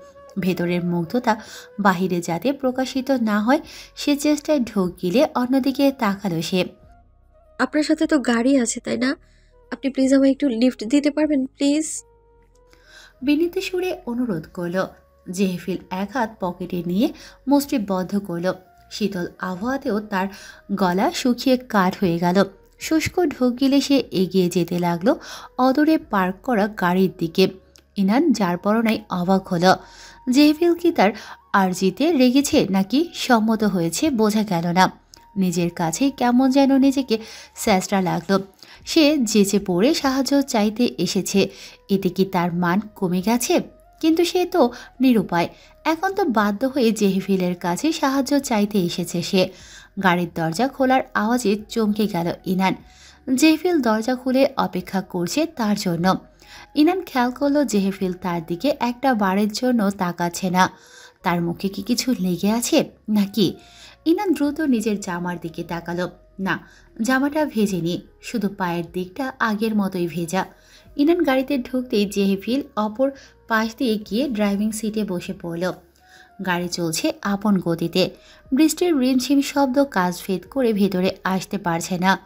ভেতরের মুগ্ধতা বাহিরে যাতে প্রকাশিত না হয় সে চেষ্টায় ঢোক গিলে অন্যদিকে তাকালো সে। আপনার সাথে তো গাড়ি আছে তাই না? আপনি প্লিজ আমায় একটু লিফট দিতে পারবেন প্লিজ? বিনীত সুরে অনুরোধ করল। জেহেফিল এক হাত পকেটে নিয়ে মুষ্টি বদ্ধ করল। শীতল আবহাওয়াতেও তার গলা শুকিয়ে কাঠ হয়ে গেল। শুষ্ক ঢোক গিলে সে এগিয়ে যেতে লাগলো অদূরে পার্ক করা গাড়ির দিকে। ইনান যার পরনাই অবাক হল। জেহেফিল কি তার আরজিতে রেগেছে নাকি সম্মত হয়েছে বোঝা গেল না। নিজের কাছেই কেমন যেন নিজেকে স্যাঁচড়া লাগলো। সে যেচে পড়ে সাহায্য চাইতে এসেছে, এতে কি তার মান কমে গেছে? কিন্তু সে তো নিরুপায়। এখন তো বাধ্য হয়ে জেহেফিলের কাছে সাহায্য চাইতে এসেছে সে। গাড়ির দরজা খোলার আওয়াজে চমকে গেল ইনান। জেহেফিল দরজা খুলে অপেক্ষা করছে তার জন্য। ইনান খেয়াল করলো জেহেফিল তার দিকে একটা বারের জন্য তাকাচ্ছে না। তার মুখে কি কিছু লেগে আছে নাকি? ইনান দ্রুত নিজের জামার দিকে তাকালো। না, জামাটা ভেজেনি, শুধু পায়ের দিকটা আগের মতোই ভেজা। ইনান গাড়িতে ঢুকতেই জেহেফিল অপর পাশ দিয়ে গিয়ে ড্রাইভিং সিটে বসে পড়ল। গাড়ি চলছে আপন গতিতে। বৃষ্টির রিমঝিম শব্দ কাজ ভেদ করে ভেতরে আসতে পারছে না।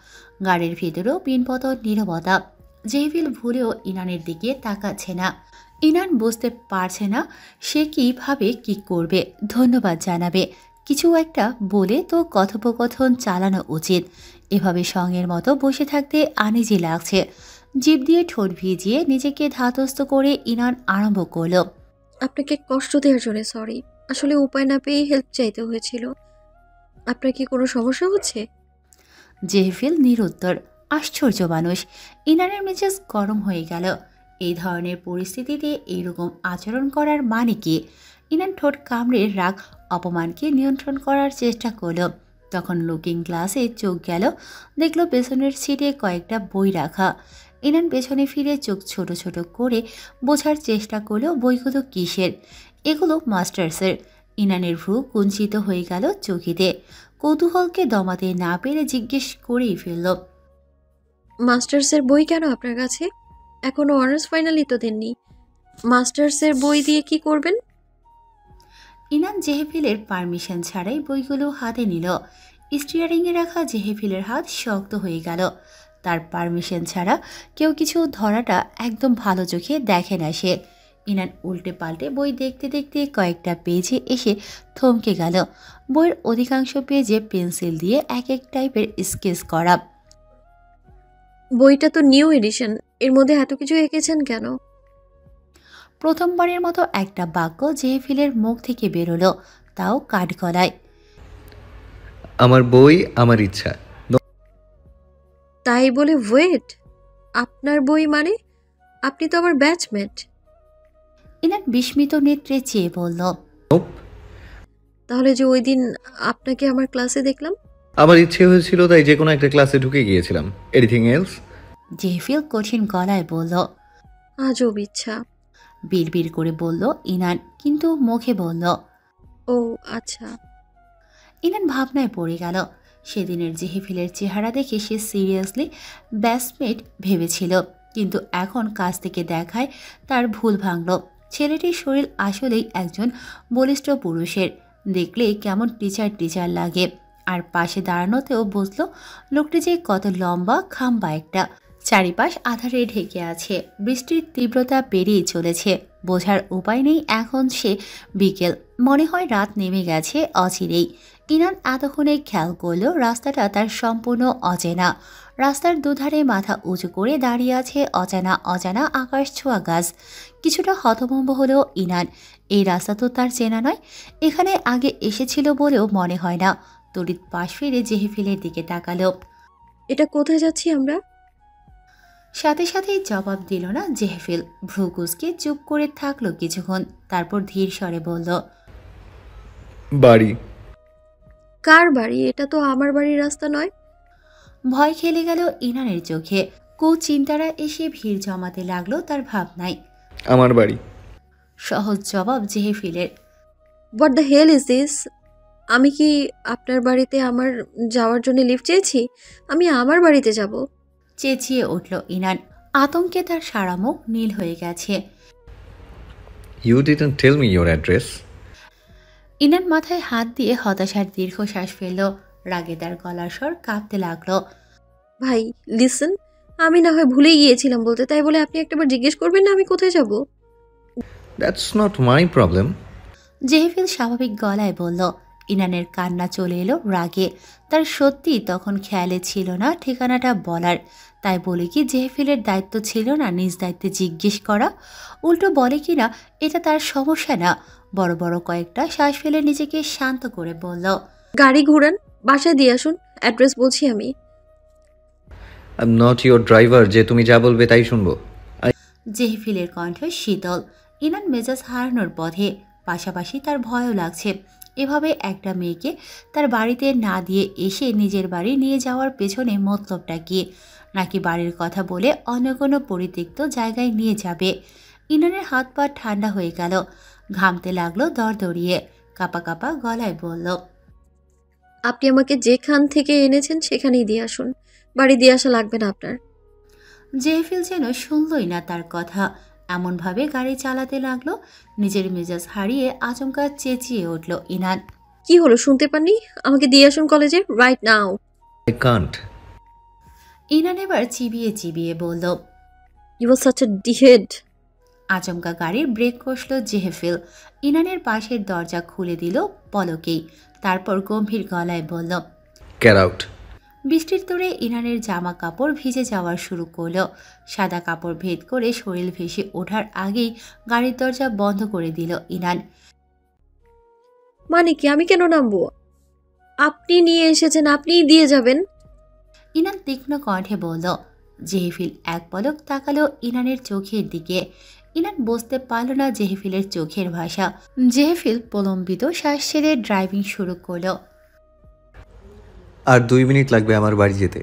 গাড়ির ভেতরেও পিনপতন নীরবতা। জেহেফিল ভুলেও ইনানের দিকে তাকাচ্ছে না। ইনান বুঝতে পারছে না সে কিভাবে কি করবে, ধন্যবাদ জানাবে, কিছু একটা বলে তো কথোপকথন চালানো উচিত। এভাবে সঙ্গের মতো বসে থাকতে আনিজি লাগছে। জিভ দিয়ে ঠোঁট ভিজিয়ে নিজেকে ধাতস্থ করে ইনান আরম্ভ করলো। আপনাকে কষ্ট দেওয়ার জন্য সরি। আসলে উপায় না পেয়ে হেল্প চাইতে হয়েছিল। আপনার কি কোনো সমস্যা হচ্ছে? জেহেফিল নিরুত্তর। আশ্চর্য মানুষ। ইনানের মেজাজ গরম হয়ে গেল। এই ধরনের পরিস্থিতিতে এইরকম আচরণ করার মানে কি? ইনান ঠোঁট কামড়ে রাগ অপমানকে নিয়ন্ত্রণ করার চেষ্টা করল। তখন লুকিং গ্লাসে চোখ গেল, দেখল পেছনের সিটে কয়েকটা বই রাখা। ইনান পেছনে ফিরে চোখ ছোট ছোট করে বোঝার চেষ্টা করলো বইগুলো কিসের। এগুলো মাস্টার্সের। ইনানের ভ্রু কুঞ্চিত হয়ে গেল চকিতে। কৌতূহলকে দমাতে না পেরে জিজ্ঞেস করেই ফেলল। মাস্টার্সের বই কেন আপনার কাছে? এখনো অনার্স ফাইনালই তো দেননি। মাস্টার্সের বই দিয়ে কি করবেন? ইনান জেহেফিলের পারমিশন ছাড়াই বইগুলো হাতে নিল। স্টিয়ারিংয়ে রাখা জেহেফিলের হাত শক্ত হয়ে গেল। তার পারমিশন ছাড়া কেউ কিছু ধরাটা একদম ভালো চোখে দেখে না সে। ইনান উল্টে পাল্টে বই দেখতে দেখতে কয়েকটা পেজে এসে থমকে গেল। বইয়ের অধিকাংশ পেজে পেন্সিল দিয়ে এক এক টাইপের স্কেচ করা। বইটা তো নিউ এডিশন, এর মধ্যে এত কিছু এঁকেছেন কেন? প্রথমবারের মতো একটা বাক্য জেহেফিলের মুখ থেকে বেরোলো, তাও কাঠগলায়। আমার বই আমার ইচ্ছা। তাই বলে ওয়েট, আপনার বই মানে? আপনি তো আমার ব্যাচমেট। ইনান বিস্মিত নেত্রে চেয়ে বলল। Nope, তাহলে যে ওই দিন আপনাকে আমার ক্লাসে দেখলাম? আমার ইচ্ছে হয়েছিল তাই যে কোনো একটা ক্লাসে ঢুকে গিয়েছিলাম। Anything else? জেহেফিল কঠিন গলায় বলল। আজব ইচ্ছা। বিড়বিড় করে বলল ইনান, কিন্তু মুখে বলল। ও আচ্ছা। ইনান ভাবনায় পড়ে গেল। সেদিনের জেহেফিলের চেহারা দেখে সে সিরিয়াসলি ব্যাচমেট ভেবেছিল, কিন্তু এখন কাছ থেকে দেখায় তার ভুল ভাঙল। ছেলেটির শরীর আসলেই একজন বলিষ্ঠ পুরুষের। দেখলেই কেমন টিচার টিচার লাগে। আর পাশে দাঁড়ানোতেও বুঝলো লোকটি যে কত লম্বা খাম্বা একটা। চারিপাশ আধারে ঢেকে আছে। বৃষ্টির তীব্রতা বেড়েই চলেছে। বোঝার উপায় নেই এখন সে বিকেল, মনে হয় রাত নেমে গেছে অচিরেই। ইনান এতক্ষণে খেয়াল করল রাস্তাটা তার সম্পূর্ণ অচেনা। রাস্তার দুধারে মাথা উঁচু করে দাঁড়িয়ে আছে অজানা অজানা আকাশ ছোঁয়া গাছ। কিছুটা হতভম্ব হলেও ইনান, এই রাস্তা তো তার চেনা নয়। এখানে আগে এসেছিল বলেও মনে হয় না। তড়িৎ পাশ ফিরে জেহেফিলের দিকে তাকালো। এটা কোথায় যাচ্ছি আমরা? সাথে সাথেই জবাব দিল না জেহেফিল। ভ্রুকুসকে চুপ করে থাকলো কিছুক্ষণ, তারপর ধীর স্বরে বলল। বাড়ি। কার বাড়ি? এটা তো আমার বাড়ির রাস্তা নয়। ভয় খেলে গেল ইনানের চোখে। কুচিন্তারা এসে ভিড় জমাতে লাগলো তার ভাবনায়। আমার বাড়ি। সহজ জবাব জেহেফিলের। What the hell is this? আমি কি আপনার বাড়িতে আমার যাওয়ার জন্য লিফট চেয়েছি? আমি আমার বাড়িতে যাব। চেঁচিয়ে উঠল ইনান। আতঙ্কে তার সারা মুখ নীল হয়ে গেছে। You didn't tell me your address. Inan মাথায় হাত দিয়ে হতাশার দীর্ঘশ্বাস ফেলল। রাগে তার গলার স্বর কাঁপতে লাগলো। ভাই লিসেন, আমি না হয় ভুলেই গিয়েছিলাম বলতে, তাই বলে আপনি একটাবার জিজ্ঞেস করবেন না আমি কোথায় যাব? That's not my problem. জেহেফিল স্বাভাবিক গলায় বলল। ইনানের কান্না চলে এলো রাগে। তার সত্যি তখন খেয়ালে ছিল না ঠিকানাটা বলার। তাই বলে কি জেহেফিলের দায়িত্ব ছিল না নিজ দায়িত্বে জিজ্ঞেস করা? উল্টো বলে কি না এটা তার সমস্যা না। বড় বড় কয়েকটা শ্বাস ফেলে নিজেকে শান্ত করে বলল। গাড়ি ঘুরান, বাসায় দিয়ে আসুন, অ্যাড্রেস বলছি আমি। I'm not your driver যে তুমি যা বলবে তাই শুনবো। জেহেফিলের কণ্ঠ শীতল। ইনান মেজাজ হারানোর পথে, পাশাপাশি তার ভয়ও লাগছে। এভাবে একটা মেয়েকে তার বাড়িতে না দিয়ে এসে নিজের বাড়ি নিয়ে যাওয়ার পেছনে মতলবটা কি? নাকি বাড়ির কথা বলে অন্য কোনো পরিত্যক্ত জায়গায় নিয়ে যাবে? ইনানের হাত পা ঠান্ডা হয়ে গেল, ঘামতে লাগলো দরদরিয়ে। কাপা কাপা গলায় বলল। আপনি আমাকে যেখান থেকে এনেছেন সেখানেই দিয়ে আসুন, বাড়ি দিয়ে আসা লাগবে না আপনার। জেহেফিল যেন শুনলই না তার কথা। এমনভাবে গাড়ি চালাতে লাগলো, নিজের মেজাজ হারিয়ে আচমকা চেঁচিয়ে উঠল ইনান। কি হলো শুনতে পাননি? আমাকে দিয়ে আসুন কলেজে, right now. I can't. Inan এবার চিবিয়ে চিবিয়ে বলল। ইউ আর সাচ এ ডিহেড। আচমকা গাড়ির ব্রেক কষল জেহেফিল। ইনানের পাশের দরজা খুলে দিল পলকেই। তারপর গম্ভীর গলায় বলল। Get out. বৃষ্টির তোড়ে ইনানের জামা কাপড় ভিজে যাওয়া শুরু করলো। সাদা কাপড় ভেদ করে শরীর ভেসে ওঠার আগেই গাড়ির দরজা বন্ধ করে দিল ইনান। মানে কি, আমি কেন নামবো? আপনি নিয়ে এসেছেন, আপনিই দিয়ে যাবেন। ইনান তীক্ষ্ণ কণ্ঠে বলল। জেহেফিল এক পলক তাকালো ইনানের চোখের দিকে। ইনান বুঝতে পারল না জেহেফিলের চোখের ভাষা। জেহেফিল প্রলম্বিত শ্বাস ছেড়ে ড্রাইভিং শুরু করলো। আর 2 মিনিট লাগবে আমার বাড়ি যেতে।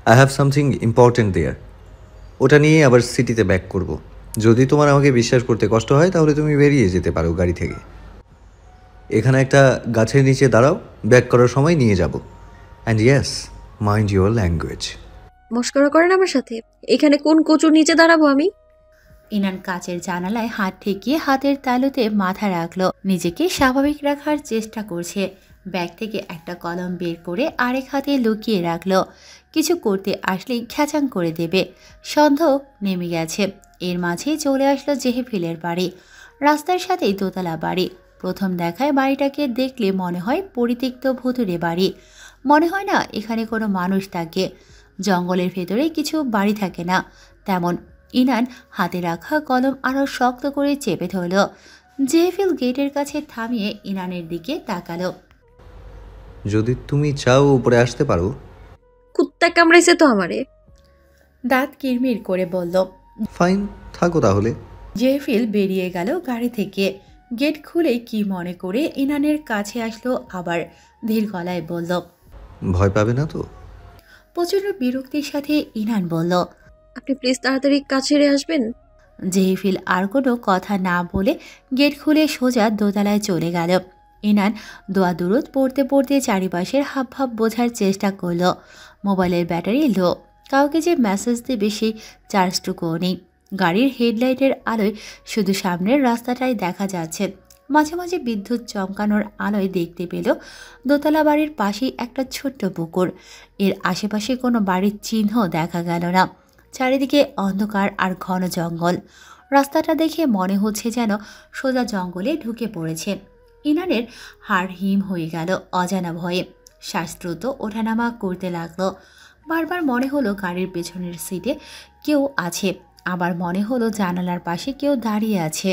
আই হ্যাভ সামথিং ইম্পর্টেন্ট দেয়ার। ওটা নিয়ে আবার সিটিতে ব্যাক করব। যদি তোমার আমাকে বিশ্বাস করতে কষ্ট হয় তাহলে তুমি বেরিয়ে যেতে পারো গাড়ি থেকে। এখানে একটা গাছের নিচে দাঁড়াও, ব্যাক করার সময় নিয়ে যাব। And yes, mind your language. মস্করা করেন আমার সাথে? এখানে কোন কচুর নিচে দাঁড়াবো আমি? ইনান কাচের জানালায় হাত ঠেকিয়ে হাতের তালুতে মাথা রাখলো। নিজেকে স্বাভাবিক রাখার চেষ্টা করছে। ব্যাগ থেকে একটা কলম বের করে আরেক হাতে লুকিয়ে রাখলো। কিছু করতে আসলেই খ্যাচাং করে দেবে। সন্দেহ নেমে গেছে। এর মাঝেই চলে আসলো জেহেফিলের বাড়ি। রাস্তার সাথেই দোতলা বাড়ি। প্রথম দেখায় বাড়িটাকে দেখলে মনে হয় পরিত্যক্ত ভুতুড়ে বাড়ি। মনে হয় না এখানে কোনো মানুষ থাকে। জঙ্গলের ভেতরে কিছু বাড়ি থাকে না তেমন। ইনান হাতে রাখা কলম আরও শক্ত করে চেপে ধরল। জেহেফিল গেটের কাছে থামিয়ে ইনানের দিকে তাকালো। যদি তুমি চাও উপরে আসতে পারো। কুত্তা কামড়াইছে তো আমারে। দাঁত কিরমির করে বলল। ফাইন, থাকো তাহলে। জেহেফিল বেরিয়ে গেল গাড়ি থেকে। গেট খুলে কি মনে করে ইনানের কাছে আসলো আবার। ধীর গলায় বলল। ভয় পাবে না তো? প্রচণ্ড বিরক্তির সাথে ইনান বলল। আপনি প্লিজ তাড়াতাড়ি কাছে আসবেন। জেহেফিল আর কোনো কথা না বলে গেট খুলে সোজা দোতলায় চলে গেল। ইনান দোয়া দুরুদ পড়তে পড়তে চারিপাশের হাবভাব বোঝার চেষ্টা করলো। মোবাইলের ব্যাটারি লো, কাউকে যে মেসেজ দেবে সেই চার্জটুকুও নেই। গাড়ির হেডলাইটের আলোয় শুধু সামনের রাস্তাটাই দেখা যাচ্ছে। মাঝে মাঝে বিদ্যুৎ চমকানোর আলোয় দেখতে পেল দোতলা বাড়ির পাশেই একটা ছোট্ট পুকুর। এর আশেপাশে কোনো বাড়ির চিহ্ন দেখা গেল না। চারিদিকে অন্ধকার আর ঘন জঙ্গল। রাস্তাটা দেখে মনে হচ্ছে যেন সোজা জঙ্গলে ঢুকে পড়েছে। ইনানের হাড় হিম হয়ে গেল অজানা ভয়ে। শ্বাস দ্রুত ওঠানামা করতে লাগলো। বারবার মনে হলো গাড়ির পেছনের সিটে কেউ আছে, আবার মনে হলো জানালার পাশে কেউ দাঁড়িয়ে আছে।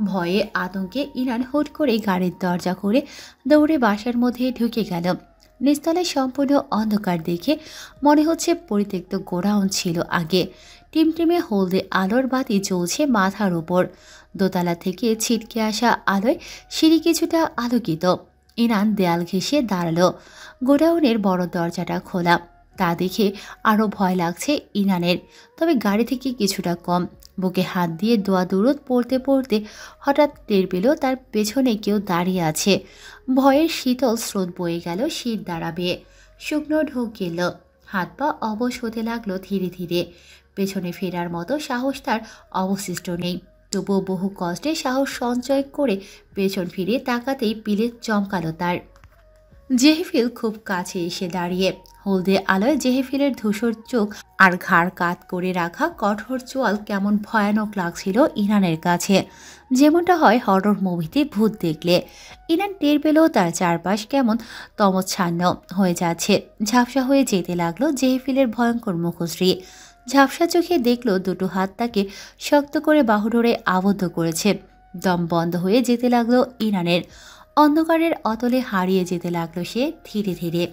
ভয়ে আতঙ্কে ইনান হুট করে গাড়ির দরজা করে দৌড়ে বাসার মধ্যে ঢুকে গেল। নিস্তলায় সম্পূর্ণ অন্ধকার দেখে মনে হচ্ছে পরিত্যক্ত গোডাউন ছিল আগে। টিমটিমে হলদে আলোর বাতি জ্বলছে মাথার উপর। দোতলা থেকে ছিটকে আসা আলোয় সিঁড়ি কিছুটা আলোকিত। ইনান দেয়াল ঘেঁষে দাঁড়ালো। গোডাউনের বড় দরজাটা খোলা। তা দেখে আরও ভয় লাগছে ইনানের, তবে গাড়ি থেকে কিছুটা কম। বুকে হাত দিয়ে দোয়া দুরুদ পড়তে পড়তে হঠাৎ টের পেল তার পেছনে কেউ দাঁড়িয়ে আছে। ভয়ের শীতল স্রোত বয়ে গেল শীত দাঁড়াবে। শুকনো ঢোক গেল। হাত পা অবশ হতে লাগলো ধীরে ধীরে। পেছনে ফেরার মতো সাহস তার অবশিষ্ট নেই। তবুও বহু কষ্টে সাহস সঞ্চয় করে পেছন ফিরে তাকাতেই পিলে চমকালো তার। জেহেফিল খুব কাছে এসে দাঁড়িয়ে। হলদে আলোয় জেহেফিলের ধূসর চোখ আর ঘাড় কাত করে রাখা কঠোর চোয়াল কেমন ভয়ানক লাগছিল ইনানের কাছে, যেমনটা হয় হরর মুভিতে ভূত দেখলে। ইনান টের পেল তার চারপাশ কেমন তমচ্ছান্ন হয়ে যাচ্ছে। ঝাপসা হয়ে যেতে লাগলো জেহেফিলের ভয়ঙ্কর মুখশ্রী। ঝাপসা চোখে দেখল দুটো হাত তাকে শক্ত করে বাহু ধরে আবদ্ধ করেছে। দম বন্ধ হয়ে যেতে লাগলো ইনানের। অন্ধকারের অতলে হারিয়ে যেতে লাগলো সে ধীরে ধীরে।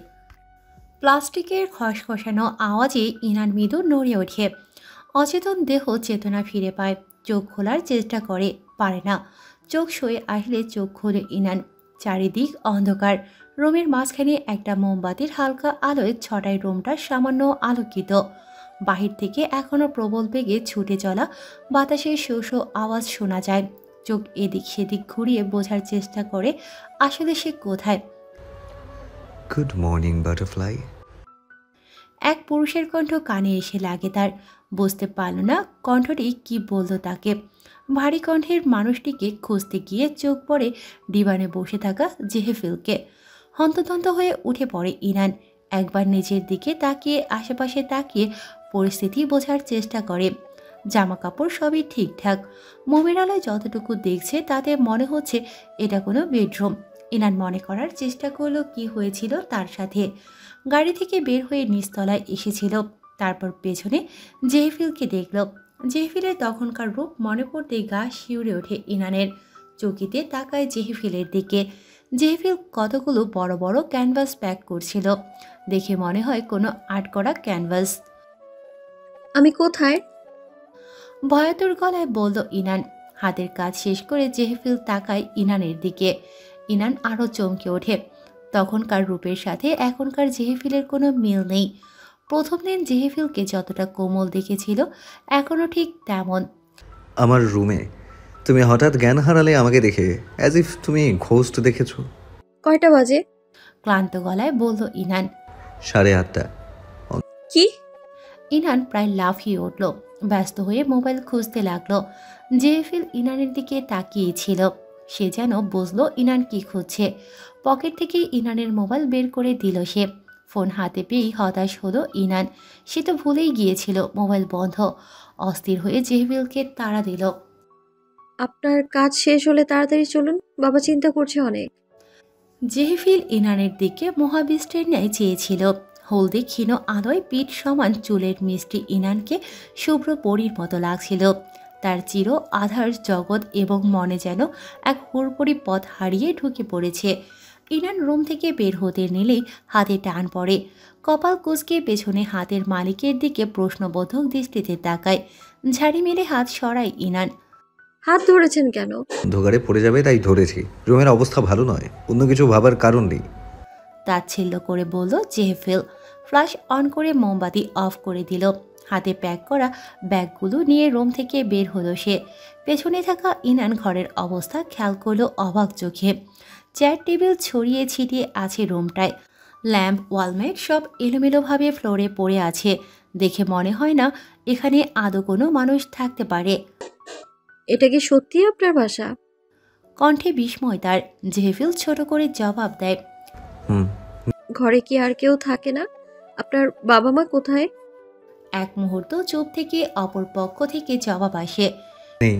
প্লাস্টিকের খসখসানো আওয়াজে ইনান মৃদু নড়ে ওঠে। অচেতন দেহ চেতনা ফিরে পায়। চোখ খোলার চেষ্টা করে, পারে না। চোখ সয়ে আসলে চোখ খোলে ইনান। চারিদিক অন্ধকার। রুমের মাঝখানে একটা মোমবাতির হালকা আলোয় ছটায় রুমটা সামান্য আলোকিত। বাহির থেকে এখনো প্রবল বেগে ছুটে চলা বাতাসের শো শো আওয়াজ শোনা যায়। চোখ এদিক সেদিক ঘুরিয়ে বোঝার চেষ্টা করে আসলে সে কোথায়। Good morning butterfly. এক পুরুষের কণ্ঠ কানে এসে লাগে তার। বুঝতে পারল না কণ্ঠটি কি বলল তাকে। ভারী কণ্ঠের মানুষটিকে খুঁজতে গিয়ে চোখ পড়ে ডিভানে বসে থাকা জেহেফিলকে। হন্তদন্ত হয়ে উঠে পড়ে ইনান। একবার নিজের দিকে তাকিয়ে আশেপাশে তাকিয়ে পরিস্থিতি বোঝার চেষ্টা করে। জামা কাপড় সবই ঠিকঠাক। মোমের আলোয় যতটুকু দেখছে তাতে মনে হচ্ছে এটা কোনো বেডরুম। ইনান মনে করার চেষ্টা করলো কি হয়েছিল তার সাথে। গাড়ি থেকে বের হয়ে নিচতলায় এসেছিল। তারপর পেছনে জেহেফিলকে দেখল। জেহেফিলের তখনকার রূপ মনে পড়তেই গা শিউরে ওঠে ইনানের। চকিতে তাকায় জেহেফিলের দিকে। জেহেফিল কতগুলো বড় বড় ক্যানভাস প্যাক করছিল। দেখে মনে হয় কোনো আর্ট করা ক্যানভাস। আমি কোথায়? ভয়াতুর গলায় বলল ইনান। হাতের কাজ শেষ করে জেহেফিল তাকায় ইনানের দিকে। ইনান আরও চমকে ওঠে। তখনকার রূপের সাথে এখনকার জেহেফিলের কোনো মিল নেই। প্রথম দিন জেহেফিলকে যতটা কোমল দেখেছিল এখনও ঠিক তেমন। আমার রুমে তুমি হঠাৎ জ্ঞান হারালে আমাকে দেখে, অ্যাজ ইফ তুমি ঘোস্ট দেখেছো। কয়টা বাজে? ক্লান্ত গলায় বলল ইনান। 8:30। কি? ইনান প্রায় লাফিয়ে উঠল। ব্যস্ত হয়ে মোবাইল খুঁজতে লাগলো। জেহেফিল ইনানের দিকে তাকিয়েছিল। সে যেন বুঝলো ইনান কি খুঁজছে। পকেট থেকে ইনানের মোবাইল বের করে দিল সে। ফোন হাতে পেয়েই হতাশ হলো ইনান। সে তো ভুলেই গিয়েছিল মোবাইল বন্ধ। অস্থির হয়ে জেহেফিলকে তাড়া দিল। আপনার কাজ শেষ হলে তাড়াতাড়ি চলুন, বাবা চিন্তা করছে অনেক। জেহেফিল ইনানের দিকে মহাবিষ্টের ন্যায় চেয়েছিল। হলদে ক্ষীণ আলোয় পিঠ সমান চুলের মিষ্টি ইনানকে শুভ্র পরীর মতো লাগছিল। তার চির আধার জগৎ এবং মনে যেন এক হুড়পড়ি পথ হারিয়ে ঢুকে পড়েছে। ইনান রুম থেকে বের হতে নিলেই হাতে টান পড়ে। কপাল কুঁচকে পেছনে হাতের মালিকের দিকে প্রশ্নবোধক দৃষ্টিতে তাকায়। ঝাড়ি মেরে হাত সরায় ইনান। হাত ধরেছেন কেন? অন্ধকারে পড়ে যাবে তাই ধরেছি। রুমের অবস্থা ভালো নয়, অন্য কিছু ভাবার কারণ নেই। তাচ্ছিল্য করে বলল জেহেফিল। ফ্ল্যাশ অন করে মোমবাতি অফ করে দিল। হাতে প্যাক করা ব্যাগগুলো নিয়ে রুম থেকে বের হলো সে। পেছনে থাকা ইনান ঘরের অবস্থা খেয়াল করলো অবাক চোখে। চেয়ার টেবিল ছড়িয়ে ছিটিয়ে আছে রুমটায়। ল্যাম্প ওয়ালমেট সব এলোমেলোভাবে ফ্লোরে পড়ে আছে। দেখে মনে হয় না এখানে আদৌ কোনো মানুষ থাকতে পারে। এটা কি সত্যি আপনার বাসা? কণ্ঠে বিস্ময় তার। জেহেফিল ছোট করে জবাব দেয়। হুম। ঘরে কি আর কেউ থাকে না? আপনার বাবা মা কোথায়? এক মুহূর্ত চুপ থেকে অপর পক্ষ থেকে জবাব আসে। নেই।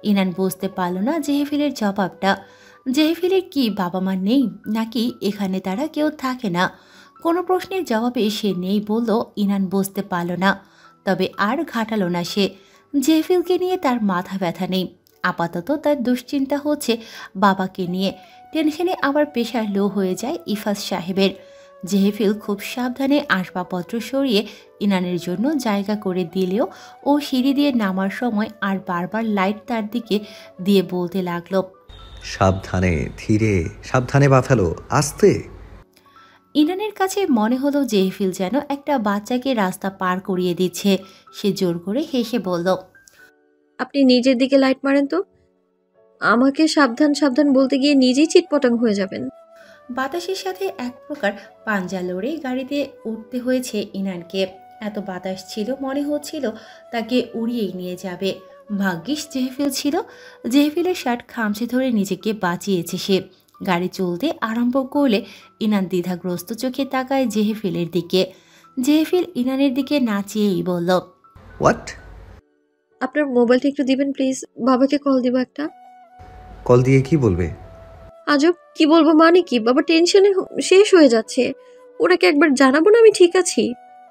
ইনান বুঝতে পারল না জেহেফিলের জবাবটা। জেহেফিলের কি বাবা মা নেই, নাকি এখানে তারা কেউ থাকে না? কোনো প্রশ্নের জবাবে সে নেই বলল ইনান বুঝতে পারল না। তবে আর ঘাটালো না সে। জেহেফিলকে নিয়ে তার মাথা ব্যথা নেই। আপাতত তার দুশ্চিন্তা হচ্ছে বাবাকে নিয়ে। টেনশনে আবার প্রেশার লো হয়ে যায় ইফাজ সাহেবের। জেহেফিল খুব সাবধানে আসবাবপত্র সরিয়ে ইনানের জন্য জায়গা করে দিলেও ও সিঁড়ি দিয়ে নামার সময় আর বারবার লাইট তার দিকে দিয়ে বলতে লাগলো, সাবধানে, ধীরে, সাবধানে পা ফেলো, আস্তে। ইনানের কাছে মনে হলো জেহেফিল যেন একটা বাচ্চাকে রাস্তা পার করিয়ে দিচ্ছে। সে জোর করে হেসে বলল, আপনি নিজের দিকে লাইট মারেন তো। আমাকে সাবধান সাবধান বলতে গিয়ে নিজেই চিটপটাং হয়ে যাবেন। বাতাসের সাথে এক প্রকার পাঞ্জা লড়ে গাড়িতে উঠতে হয়েছে ইনানকে। এত বাতাস ছিল মনে হচ্ছিল তাকে উড়িয়েই নিয়ে যাবে। ভাগ্যিস জেহেফিল ছিল। জেহেফিলের শার্ট খামচে ধরে নিজেকে বাঁচিয়েছে সে। গাড়ি চলতে আরম্ভ করলে ইনান দ্বিধাগ্রস্ত চোখে তাকায় জেহেফিলের দিকে। জেহেফিল ইনানের দিকে নাচিয়েই বলল, হোয়াট? আপনার মোবাইলটা একটু দিবেন প্লিজ, বাবাকে কল দিব একটা। কল দিয়ে কি বলবে? আজব, কি বলবো মানে কি, বাবা টেনশনে শেষ হয়ে যাচ্ছে। ওনাকে একবার জানাবো না আমি ঠিক আছি।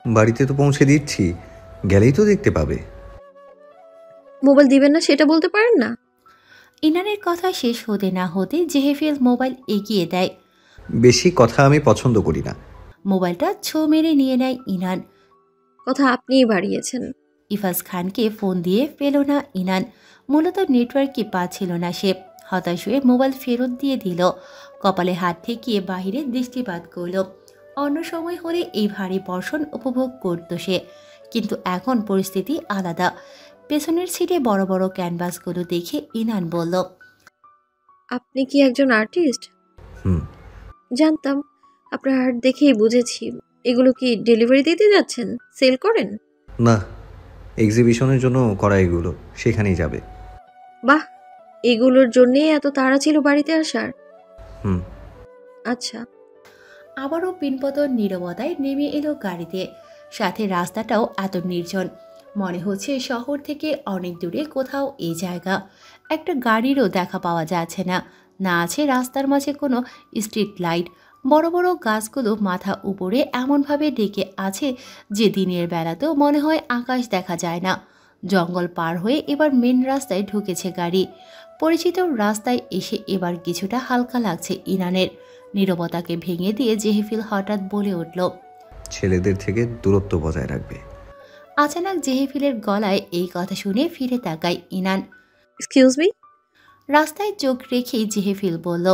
বাড়িতে তো পৌঁছে দিচ্ছি, গেলেই তো দেখতে পাবে। মোবাইল দিবেন না সেটা বলতে পারেন না? ইনানের কথা শেষ হতে না হতে জেহেফিল মোবাইল এগিয়ে দেয়। বেশি কথা আমি পছন্দ করি না। মোবাইলটা ছো মেরে নিয়ে নেয় ইনান। কথা আপনিই বাড়িয়েছেন। ইফাজ খানকে ফোন দিয়ে পেল না ইনান। মূলত নেটওয়ার্কই পাচ্ছিল না সে। হতাশ হয়ে মোবাইল ফেরত দিয়ে দিল। কপালে হাত ঠেকিয়ে বাহিরে দৃষ্টিপাত করল। অন্য সময় হলে এই ভারী বর্ষণ উপভোগ করত সে, কিন্তু এখন পরিস্থিতি আলাদা। পেছনের সিটে বড় বড় ক্যানভাসগুলো দেখে ইনান বলল, আপনি কি একজন আর্টিস্ট? হুম। জানতাম, আপনার আর্ট দেখেই বুঝেছি। এগুলো কি ডেলিভারি দিতে যাচ্ছেন, সেল করেন? না, এক্সিবিশনের জন্য করা এগুলো, সেখানেই যাবে। বাহ, এগুলোর জন্যেই এত তাড়া ছিল বাড়িতে আসার? হুম। আচ্ছা। আবারও পিনপতন নীরবতায় নেমে এলো গাড়িতে। সাথে রাস্তাটাও এত নির্জন, মনে হচ্ছে শহর থেকে অনেক দূরে কোথাও এই জায়গা। একটা গাড়িরও দেখা পাওয়া যাচ্ছে না। না আছে রাস্তার মাঝে কোনো স্ট্রিট লাইট। বড় বড় গাছগুলো মাথা উপরে এমনভাবে ডেকে আছে যে দিনের বেলাতেও মনে হয় আকাশ দেখা যায় না। জঙ্গল পার হয়ে এবার মেন রাস্তায় ঢুকেছে গাড়ি। পরিচিত রাস্তায় এসে এবার কিছুটা হালকা লাগছে ইনানের। নীরবতাকে ভেঙে দিয়ে জেহেফিল হঠাৎ বলে উঠল, ছেলেদের থেকে দূরত্ব বজায় রাখবে। আচানক জেহেফিলের গলায় এই কথা শুনে ফিরে তাকায় ইনান। Excuse me? রাস্তায় চোখ রেখেই জেহেফিল বলল,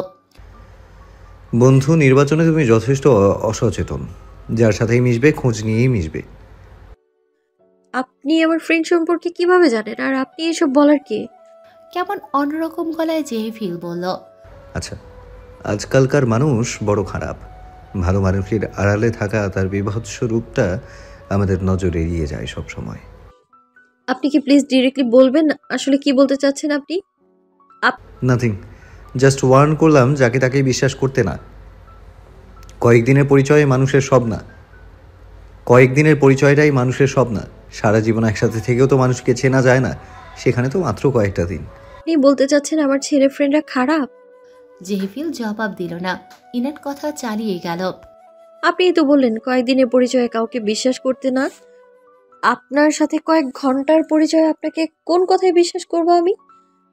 বন্ধু নির্বাচনে তুমি যথেষ্ট অসচেতন। যার সাথেই মিশবে খোঁজ নিয়েই মিশবে। আপনি আমার ফ্রেন্ড সম্পর্কে কিভাবে জানেন, আর আপনি এসব বলার কে? কেমন অন্যরকম গলায় জেহেফিল বলল, আচ্ছা, আজকালকার মানুষ বড় খারাপ। ভালো মানুষের আড়ালে থাকা তার বিভৎস রূপটা আমাদের নজর এড়িয়ে যায় সব সময়। আপনি কি প্লিজ ডিরেক্টলি বলবেন আসলে কি বলতে চাচ্ছেন আপনি? নাথিং, জাস্ট ওয়ার্ন করলাম যাকে তাকেই বিশ্বাস করতে না। কয়েকদিনের পরিচয়ে মানুষের সব না। কয়েকদিনের পরিচয়টাই মানুষের সব না। সারা জীবন একসাথে থেকেও তো মানুষকে চেনা যায় না, সেখানে তো মাত্র কয়েকটা দিন। আপনি বলতে চাচ্ছেন আমার ছেলে ফ্রেন্ডরা খারাপ? জেহেফিল জবাব দিল না। ইনান কথা চালিয়ে গেল, আপনিই তো বললেন কয়েকদিনের পরিচয়ে কাউকে বিশ্বাস করতে না। আপনার সাথে কয়েক ঘন্টার পরিচয়, আপনাকে কোন কথায় বিশ্বাস করব আমি?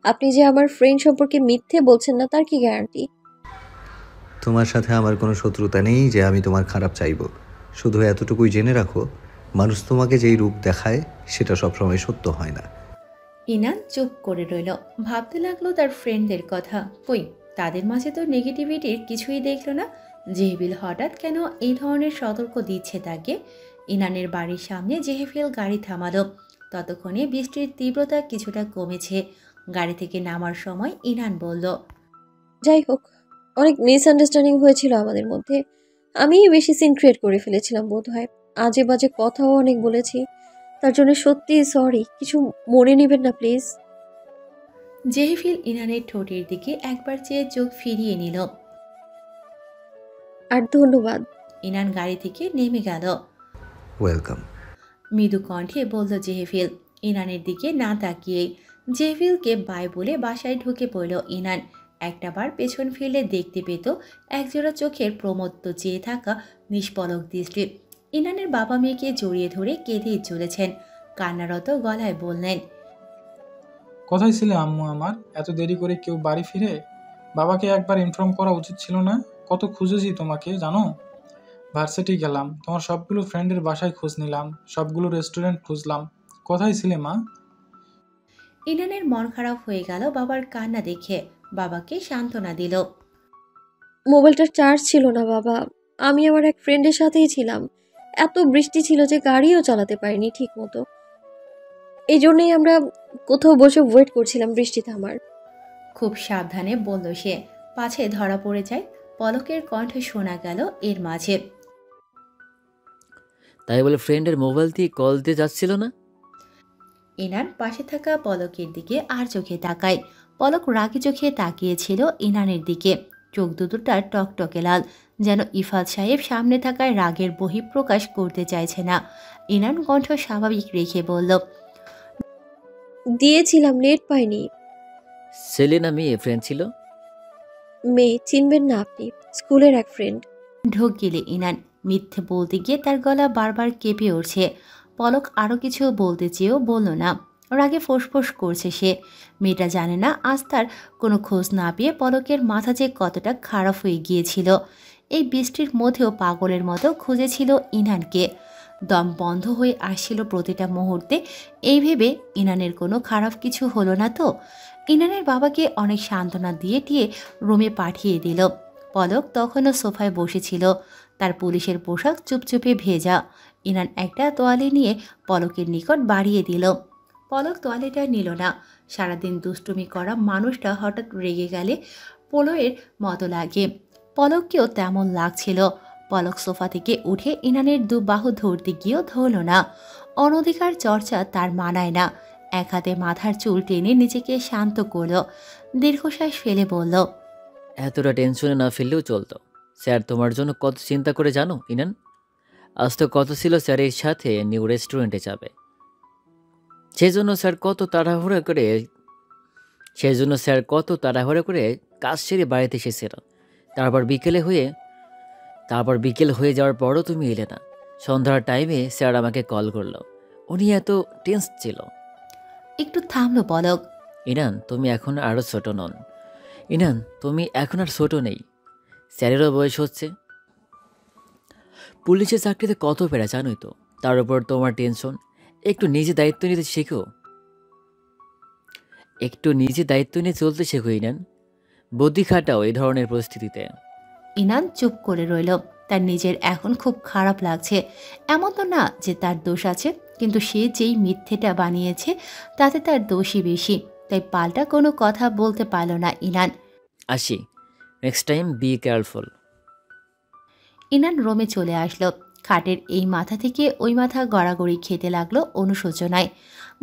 আপনি যে আমার ফ্রেন্ড সম্পর্কে মিথ্যে বলছেন না তার কি গ্যারান্টি? তোমার সাথে আমার কোনো শত্রুতা নেই যে আমি তোমার খারাপ চাইব। শুধু এতটুকুই জেনে রাখো, মানুষ তোমাকে যেই রূপ দেখায় সেটা সবসময় সত্য হয় না। ইনান চুপ করে রইল। ভাবতে লাগলো তার ফ্রেন্ডদের কথা। কই, তাদের মাঝে তো নেগেটিভিটির কিছুই দেখল না। জেহেফিল হঠাৎ কেন এই ধরনের সতর্ক দিচ্ছে তাকে? ইনানের বাড়ির সামনে জেহেফিল গাড়ি থামালো। ততক্ষণে বৃষ্টির তীব্রতা কিছুটা কমেছে। গাড়ি থেকে নামার সময় ইনান বলল, যাই হোক, অনেক মিসআন্ডারস্ট্যান্ডিং হয়েছিল আমাদের মধ্যে। আমিই বেশি সিন ক্রিয়েট করে ফেলেছিলাম বোধ হয়। আজে বাজে কথাও অনেক বলেছি, তার জন্য সত্যি সরি। কিছু মনে নেবেন না প্লিজ। জেহেফিল ইনানের ঠোঁটের দিকে একবার চেয়ে চোখ ফিরিয়ে নিল। আর ধন্যবাদ। ইনান গাড়ি থেকে নেমে গেল। ওয়েলকাম। মৃদু কণ্ঠে বলল জেহেফিল, ইনানের দিকে না তাকিয়ে। জেহেফিলকে বাই বলে বাসায় ঢুকে পড়ল ইনান। একটাবার পেছন ফিরলে দেখতে পেত একজোড়া চোখের প্রমত্ত চেয়ে থাকা নিষ্পলক দৃষ্টি। ইনানের বাবা মেয়েকে জড়িয়ে ধরে কেঁদেই চলেছেন। কান্নারত গলায় বললেন, কোথায় ছিলে আম্মু আমার? এত দেরি করে কেউ বাড়ি ফিরে? বাবাকে একবার ইনফর্ম করা উচিত ছিল না? কত খুঁজেছি তোমাকে জানো। ভার্সিটি গেলাম, তোমার সবগুলো ফ্রেন্ডের বাসায় খোঁজ নিলাম, সবগুলো রেস্টুরেন্ট খুঁজলাম। কোথায় ছিলে মা? ইনানের মন খারাপ হয়ে গেল বাবার কান্না দেখে। বাবাকে সান্ত্বনা দিল। মোবাইলটার চার্জ ছিল না বাবা। আমি আমার এক ফ্রেন্ডের সাথেই ছিলাম। এত বৃষ্টি ছিল যে গাড়িও চালাতে পারিনি ঠিক মতো। এই জন্যই আমরা কোথাও বসে ওয়েট করছিলাম বৃষ্টি থামার। খুব সাবধানে বলল সে, পাছে ধরা পড়ে যায়। পলকের কণ্ঠ শোনা গেল এর মাঝে। তাই বলে ফ্রেন্ডের মোবাইল দিয়ে কল দিয়ে যাচ্ছিল না? ইনান পাশে থাকা পলকের দিকে আর চোখে তাকায়। পলক রাগি চোখে তাকিয়েছিল ইনানের দিকে। চোখ দুটোটা টকটকে লাল, যেন ইফাত সাহেব সামনে থাকায় রাগের বহিঃপ্রকাশ করতে চাইছে না। ইনান কণ্ঠ স্বাভাবিক রেখে বলল, দিয়েছিলাম, নেট পাইনি। সেলিনা মেয়ে ফ্রেন্ড ছিল। মেয়ে চিনবেন না আপনি, স্কুলের এক ফ্রেন্ড। ঢোক গেলে ইনান। মিথ্যে বলতে গিয়ে তার গলা বারবার কেঁপে উঠছে। পলক আরও কিছু বলতে চেয়েও বলল না। রাগে ফোঁস করছে সে। মেয়েটা জানে না আজ তার কোনো খোঁজ না পেয়ে পলকের মাথা যে কতটা খারাপ হয়ে গিয়েছিল। এই বৃষ্টির মধ্যেও পাগলের মতো খুঁজেছিল ইনানকে। দম বন্ধ হয়ে আসছিল প্রতিটা মুহূর্তে। এই ভেবে ইনানের কোনো খারাপ কিছু হলো না তো। ইনানের বাবাকে অনেক সান্ত্বনা দিয়ে রুমে পাঠিয়ে দিল। পলক তখনও সোফায় বসেছিল, তার পুলিশের পোশাক চুপচুপে ভেজা। ইনান একটা তোয়ালে নিয়ে পলকের নিকট বাড়িয়ে দিল। পলক তোয়ালেটা নিল না। সারাদিন দুষ্টুমি করা মানুষটা হঠাৎ রেগে গেলে পোলোয়ের মতো লাগে। পলককেও তেমন লাগছিল। পলক সোফা থেকে উঠে ইনানের দু বাহু ধরতে গিয়েও ধরল না। অনধিকার চর্চা তার মানায় না। এক হাতে মাথার চুল টেনে নিজেকে শান্ত করল। দীর্ঘশ্বাস ফেলে বলল, এতটা টেনশনে না ফেললেও চলতো। স্যার তোমার জন্য কত চিন্তা করে জানো ইনান? আজ তো কত ছিল স্যারের সাথে নিউ রেস্টুরেন্টে যাবে। সেজন্য স্যার কত তাড়াহুড়া করে কাজ সেরে বাড়িতে এসেছিল। তারপর বিকেল হয়ে যাওয়ার পরও তুমি এলে না। সন্ধ্যার টাইমে স্যার আমাকে কল করলো। উনি এত টেন্স ছিল। একটু থামলো পলক। ইনান তুমি এখন আরও ছোট নন। ইনান তুমি এখন আর ছোট নেই, স্যারেরও বয়স হচ্ছে। পুলিশের চাকরিতে কত পেরা জানোই তো, তার উপর তোমার টেনশন। একটু নিজে দায়িত্ব নিয়ে চলতে শেখো ইনান। বুদ্ধি খাটাও এই ধরনের পরিস্থিতিতে। ইনান চুপ করে রইল। তার নিজের এখন খুব খারাপ লাগছে। এমন তো না যে তার দোষ আছে, কিন্তু সে যেই মিথ্যেটা বানিয়েছে তাতে তার দোষই বেশি। তাই পাল্টা কোনো কথা বলতে পারল না ইনান। আসি, next time be careful. Inan রোমে চলে আসলো। খাটের এই মাথা থেকে ওই মাথা গড়াগড়ি খেতে লাগলো অনুশোচনায়।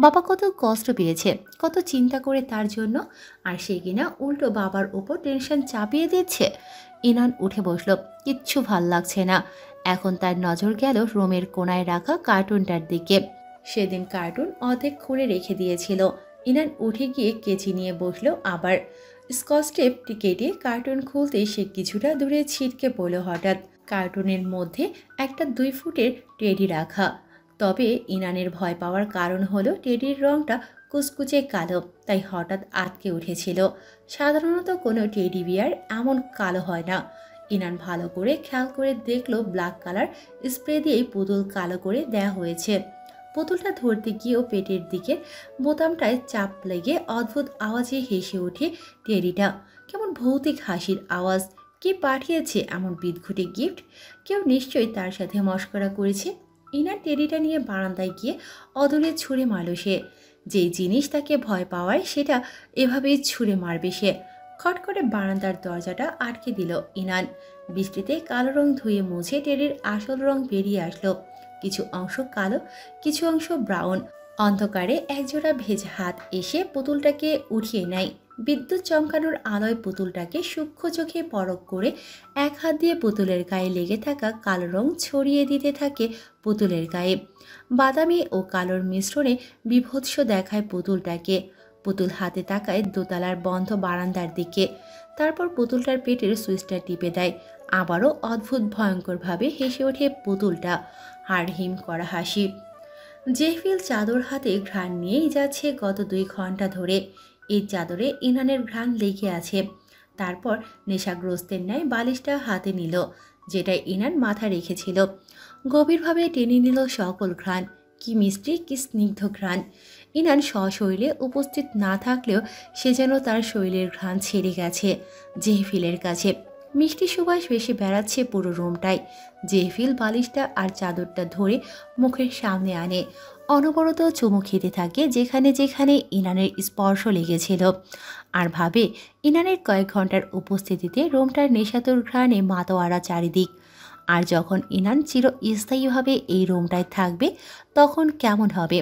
বাবা কত কষ্ট পেয়েছে, কত চিন্তা করে তার জন্য, আর সে কিনা উল্টো বাবার উপর টেনশন চাপিয়ে দিচ্ছে। ইনান উঠে বসলো। কিচ্ছু ভাল লাগছে না। এখন তার নজর গেল রুমের কোনায় রাখা কার্টুনটার দিকে। সেদিন কার্টুন অর্ধেক খুলে রেখে দিয়েছিল। ইনান উঠে গিয়ে কেচি নিয়ে বসলো আবার। স্কচ টেপটি কেটে কার্টুন খুলতেই সে কিছুটা দূরে ছিটকে পড়ল হঠাৎ। কার্টুনের মধ্যে একটা 2 ফুটের টেডি রাখা। তবে ইনানের ভয় পাওয়ার কারণ হলো টেডির রংটা কুচকুচে কালো, তাই হঠাৎ আটকে উঠেছিল। সাধারণত কোনো টেডি বিয়ার এমন কালো হয় না। ইনান ভালো করে খেয়াল করে দেখলো ব্ল্যাক কালার স্প্রে দিয়েই পুতুল কালো করে দেয়া হয়েছে। পুতুলটা ধরতে গিয়েও পেটের দিকের বোতামটায় চাপ লেগে অদ্ভুত আওয়াজে হেসে ওঠে টেডিটা। কেমন ভৌতিক হাসির আওয়াজ। কে পাঠিয়েছে এমন বিদঘুটে গিফট? কেউ নিশ্চয়ই তার সাথে মশকরা করেছে। ইনার টেডিটা নিয়ে বারান্দায় গিয়ে অদূরে ছুঁড়ে মারল সে। যেই জিনিস তাকে ভয় পাওয়ায় সেটা এভাবেই ছুঁড়ে মারবে সে। খট করে বারান্দার দরজাটা আটকে দিল ইনান। বৃষ্টিতে কালো রং ধুয়ে মুছে টেডির আসল রং বেরিয়ে আসলো। কিছু অংশ কালো, কিছু অংশ ব্রাউন। অন্ধকারে একজোড়া ভেজা হাত এসে পুতুলটাকে উঠিয়ে নেয়। বিদ্যুৎ চমকানোর আলোয় পুতুলটাকে সূক্ষ্ম চোখে পরখ করে এক হাত দিয়ে পুতুলের গায়ে লেগে থাকা কালো রং ছড়িয়ে দিতে থাকে পুতুলের গায়ে। বাদামি ও কালোর মিশ্রণে বিভৎস দেখায় পুতুলটাকে। পুতুল হাতে তাকায় দোতলার বন্ধ বারান্দার দিকে। তারপর পুতুলটার পেটের সুইচটা টিপে দেয়। আবারও অদ্ভুত ভয়ঙ্করভাবে হেসে ওঠে পুতুলটা। হাড়হিম করা হাসি। জেহফিল চাদর হাতে ঘ্রাণ নিয়েই যাচ্ছে গত 2 ঘন্টা ধরে। এই চাদরে ইনানের ঘ্রাণ লেগে আছে। তারপর নেশাগ্রস্তের ন্যায় বালিশটা হাতে নিল, যেটায় ইনান মাথা রেখেছিল। গভীরভাবে টেনে নিল সকল ঘ্রাণ। কি মিষ্টি, কি স্নিগ্ধ ঘ্রাণ। ইনান সশরীরে উপস্থিত না থাকলেও সে যেন তার শরীরের ঘ্রাণ ছেড়ে গেছে জেহফিলের কাছে। মিষ্টি সুবাস ভেসে বেড়াচ্ছে পুরো রুমটায়। জেহফিল বালিশটা আর চাদরটা ধরে মুখের সামনে আনে। অনবরত চুমু খেতে থাকে যেখানে যেখানে ইনানের স্পর্শ লেগেছিল, আর ভাবে ইনানের কয়েক ঘন্টার উপস্থিতিতে রুমটার নেশাতুর ঘ্রাণে মাতোয়ারা চারিদিক। আর যখন ইনান চির স্থায়ীভাবে এই রুমটায় থাকবে তখন কেমন হবে।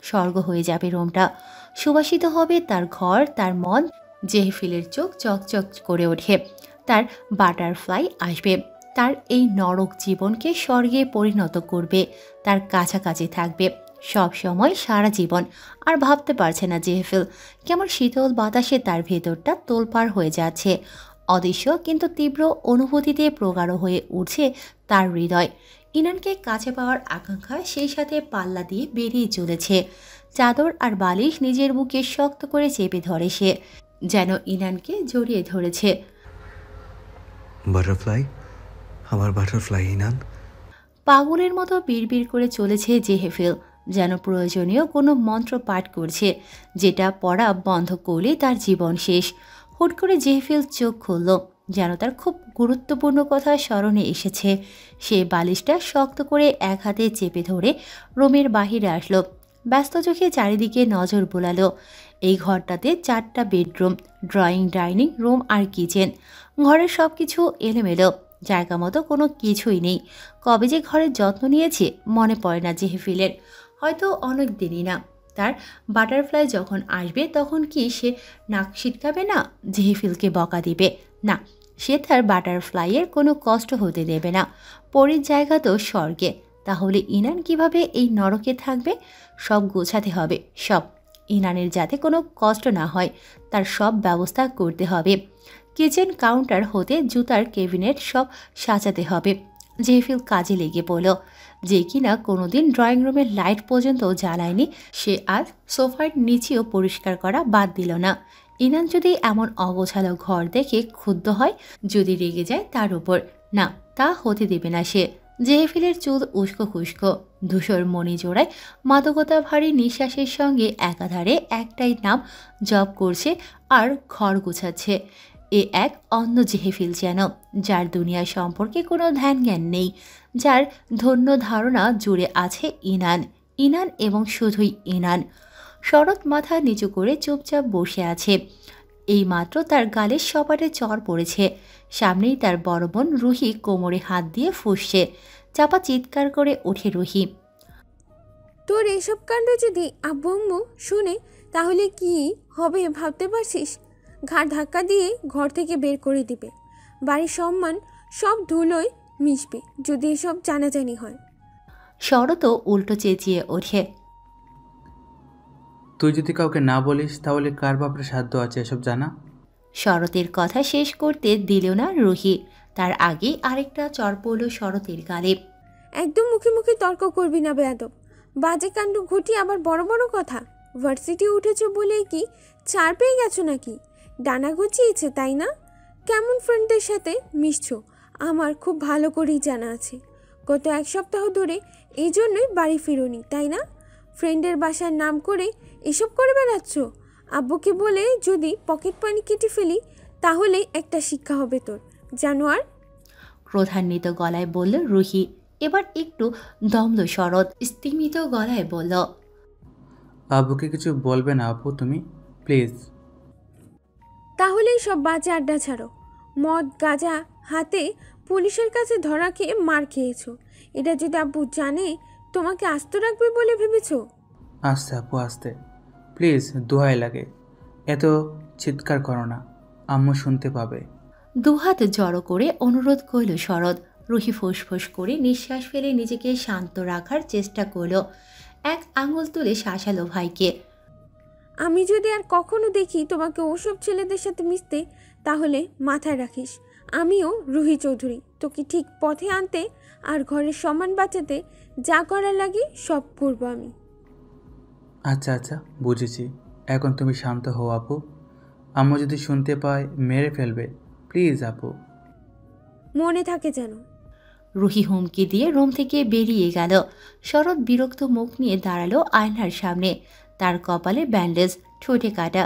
স্বর্গ হয়ে যাবে রুমটা। সুবাসিত হবে তার ঘর, তার মন। জেহফিলের চোখ চকচক করে ওঠে। তার বাটারফ্লাই আসবে, তার এই নরক জীবনকে স্বর্গে পরিণত করবে, তার কাছাকাছি থাকবে সব সময়, সারা জীবন। আর ভাবতে পারছে না জেহফিল। কেমন শীতল বাতাসে তার ভেতরটা তোলপাড় হয়ে যাচ্ছে। অদৃশ্য কিন্তু তীব্র অনুভূতিতে প্রগাঢ় হয়ে উঠছে তার হৃদয়। ইনানকে কাছে পাওয়ার আকাঙ্ক্ষা সেই সাথে পাল্লা দিয়ে বেরিয়ে চলেছে। চাদর আর বালিশ নিজের বুকে শক্ত করে চেপে ধরে সে, যেন ইনানকে জড়িয়ে ধরেছে। বাটারফ্লাই, আমার বাটারফ্লাই ইনান। পাগলের মতো বিড়বিড় করে চলেছে জেহফিল, যেন প্রয়োজনীয় কোনো মন্ত্র পাঠ করছে, যেটা পড়া বন্ধ করলে তার জীবন শেষ। হুট করে জেহফিল চোখ খুলল, যেন তার খুব গুরুত্বপূর্ণ কথা স্মরণে এসেছে। সে বালিশটা শক্ত করে এক হাতে চেপে ধরে রুমের বাহিরে আসলো। ব্যস্ত চোখে চারিদিকে নজর বোলালো। এই ঘরটাতে 4টা বেডরুম, ড্রয়িং, ডাইনিং রুম আর কিচেন। ঘরের সব কিছু এলোমেলো, জায়গা মতো কোনো কিছুই নেই। কবে যে ঘরের যত্ন নিয়েছে মনে পড়ে না জেহফিলের, হয়তো অনেক দিনই না। তার বাটারফ্লাই যখন আসবে তখন কি সে নাক ছিটকাবে না, জেহফিলকে বকা দিবে? না, সে তার বাটারফ্লাইয়ের কোনো কষ্ট হতে দেবে না। পরীর জায়গা তো স্বর্গে, তাহলে ইনান কিভাবে এই নরকে থাকবে? সব গোছাতে হবে, সব। ইনানের যাতে কোনো কষ্ট না হয় তার সব ব্যবস্থা করতে হবে। কিচেন কাউন্টার হতে জুতার ক্যাবিনেট সব সাজাতে হবে। জেহফিল কাজে লেগে পড়ল। যে কিনা কোনোদিন ড্রয়িং রুমের লাইট পর্যন্ত জ্বালায়নি, সে আর সোফার নিচেও পরিষ্কার করা বাদ দিল না। ইনান যদি এমন অগোছালো ঘর দেখে ক্ষুব্ধ হয়, যদি রেগে যায় তার উপর, না, তা হতে দেবে না সে। জেহফিলের চুল উস্কো খুস্কো, ধূসর মণি জোড়ায় মাদকতা ভারী নিঃশ্বাসের সঙ্গে একাধারে একটাই নাম জপ করছে আর ঘর গোছাচ্ছে। এ এক অন্য জেহফিল যেন, যার দুনিয়া সম্পর্কে কোনো ধ্যান জ্ঞান নেই, যার ধন্য ধারণা জুড়ে আছে ইনান, ইনান এবং শুধুই ইনান। শরৎ মাথা নিচু করে চুপচাপ বসে আছে। এইমাত্র তার গালে সপাটে চর পড়েছে। সামনেই তার বড় বোন রুহি কোমরে হাত দিয়ে ফুঁসছে। চাপা চিৎকার করে ওঠে রুহি। তোর এসব কাণ্ড যদি আব্বু আম্মু শুনে তাহলে কি হবে ভাবতে পারছিস? ঘাড় ধাক্কা দিয়ে ঘর থেকে বের করে দিবে। বাড়ির সম্মান সব ধুলোয় মিশবে যদি এসব জানাজানি হয়। শরৎও উল্টো চেঁচিয়ে ওঠে। তুই যদি কাউকে না বলিস তাহলে কার বাপরে সাধ্য আছে এসব জানা? শরতের কথা শেষ করতে দিল না রুহি, তার আগেই আরেকটা চর পড়ল শরতের গালে। একদম মুখে মুখে তর্ক করবি না বেয়াদব। বাজে কাণ্ড ঘটি আবার বড় বড় কথা। ভার্সিটি উঠেছো বলেই কি ছাড় পেয়ে গেছো নাকি? ডানা গুছিয়েছে তাই না? কেমন ফ্রেন্ডদের সাথে মিশছো আমার খুব ভালো করেই জানা আছে। গত 1 সপ্তাহ ধরে এই জন্যই বাড়ি ফিরোনি তাই না? ফ্রেন্ডের বাসার নাম করে এসব করে বেড়াচ্ছ। আব্বুকে বলে যদি পকেট পানি কেটে ফেলি তাহলে একটা শিক্ষা হবে তোর, জানোয়ার। ক্রোধান্বিত গলায় বলল রুহি। এবার একটু দমল শরৎ, স্তিমিত গলায় বলল, আব্বুকে কিছু বলবে না আপু তুমি, প্লিজ। তাহলেই সব বাজে আড্ডা ছাড়ো। মদ গাঁজা হাতে পুলিশের কাছে ধরা খেয়ে মার খেয়েছো। এটা যদি আব্বু জানে তোমাকে আস্ত রাখবে বলে ভেবেছো? আস্তে আপু আস্তে, প্লিজ, দোহাই লাগে। এত চিৎকার করো না, আম্মু শুনতে পাবে। দুহাত জড়ো করে অনুরোধ করল শরৎ। রুহি ফুসফুস করে নিঃশ্বাস ফেলে নিজেকে শান্ত রাখার চেষ্টা করল। এক আঙুল তুলে শাসালো ভাইকে। আমি যদি আর কখনো দেখি তোমাকে ওসব ছেলেদের সাথে মিশতে তাহলে মাথায় রাখিস আমিও রুহি চৌধুরী তোকে ঠিক পথে আনতে আর ঘরের সম্মান বাঁচাতে যা করার লাগে সব করবো আমি। আচ্ছা আচ্ছা, বুঝেছি। এখন তুমি শান্ত হও আপু। আম্মু যদি শুনতে পায় মেরে ফেলবে, প্লিজ আপু। মনে থাকে যেন। রুহি হুমকি দিয়ে রুম থেকে বেরিয়ে গেল। শরৎ বিরক্ত মুখ নিয়ে দাঁড়ালো আয়নার সামনে। তার কপালে ব্যান্ডেজ, ঠোঁটে কাটা,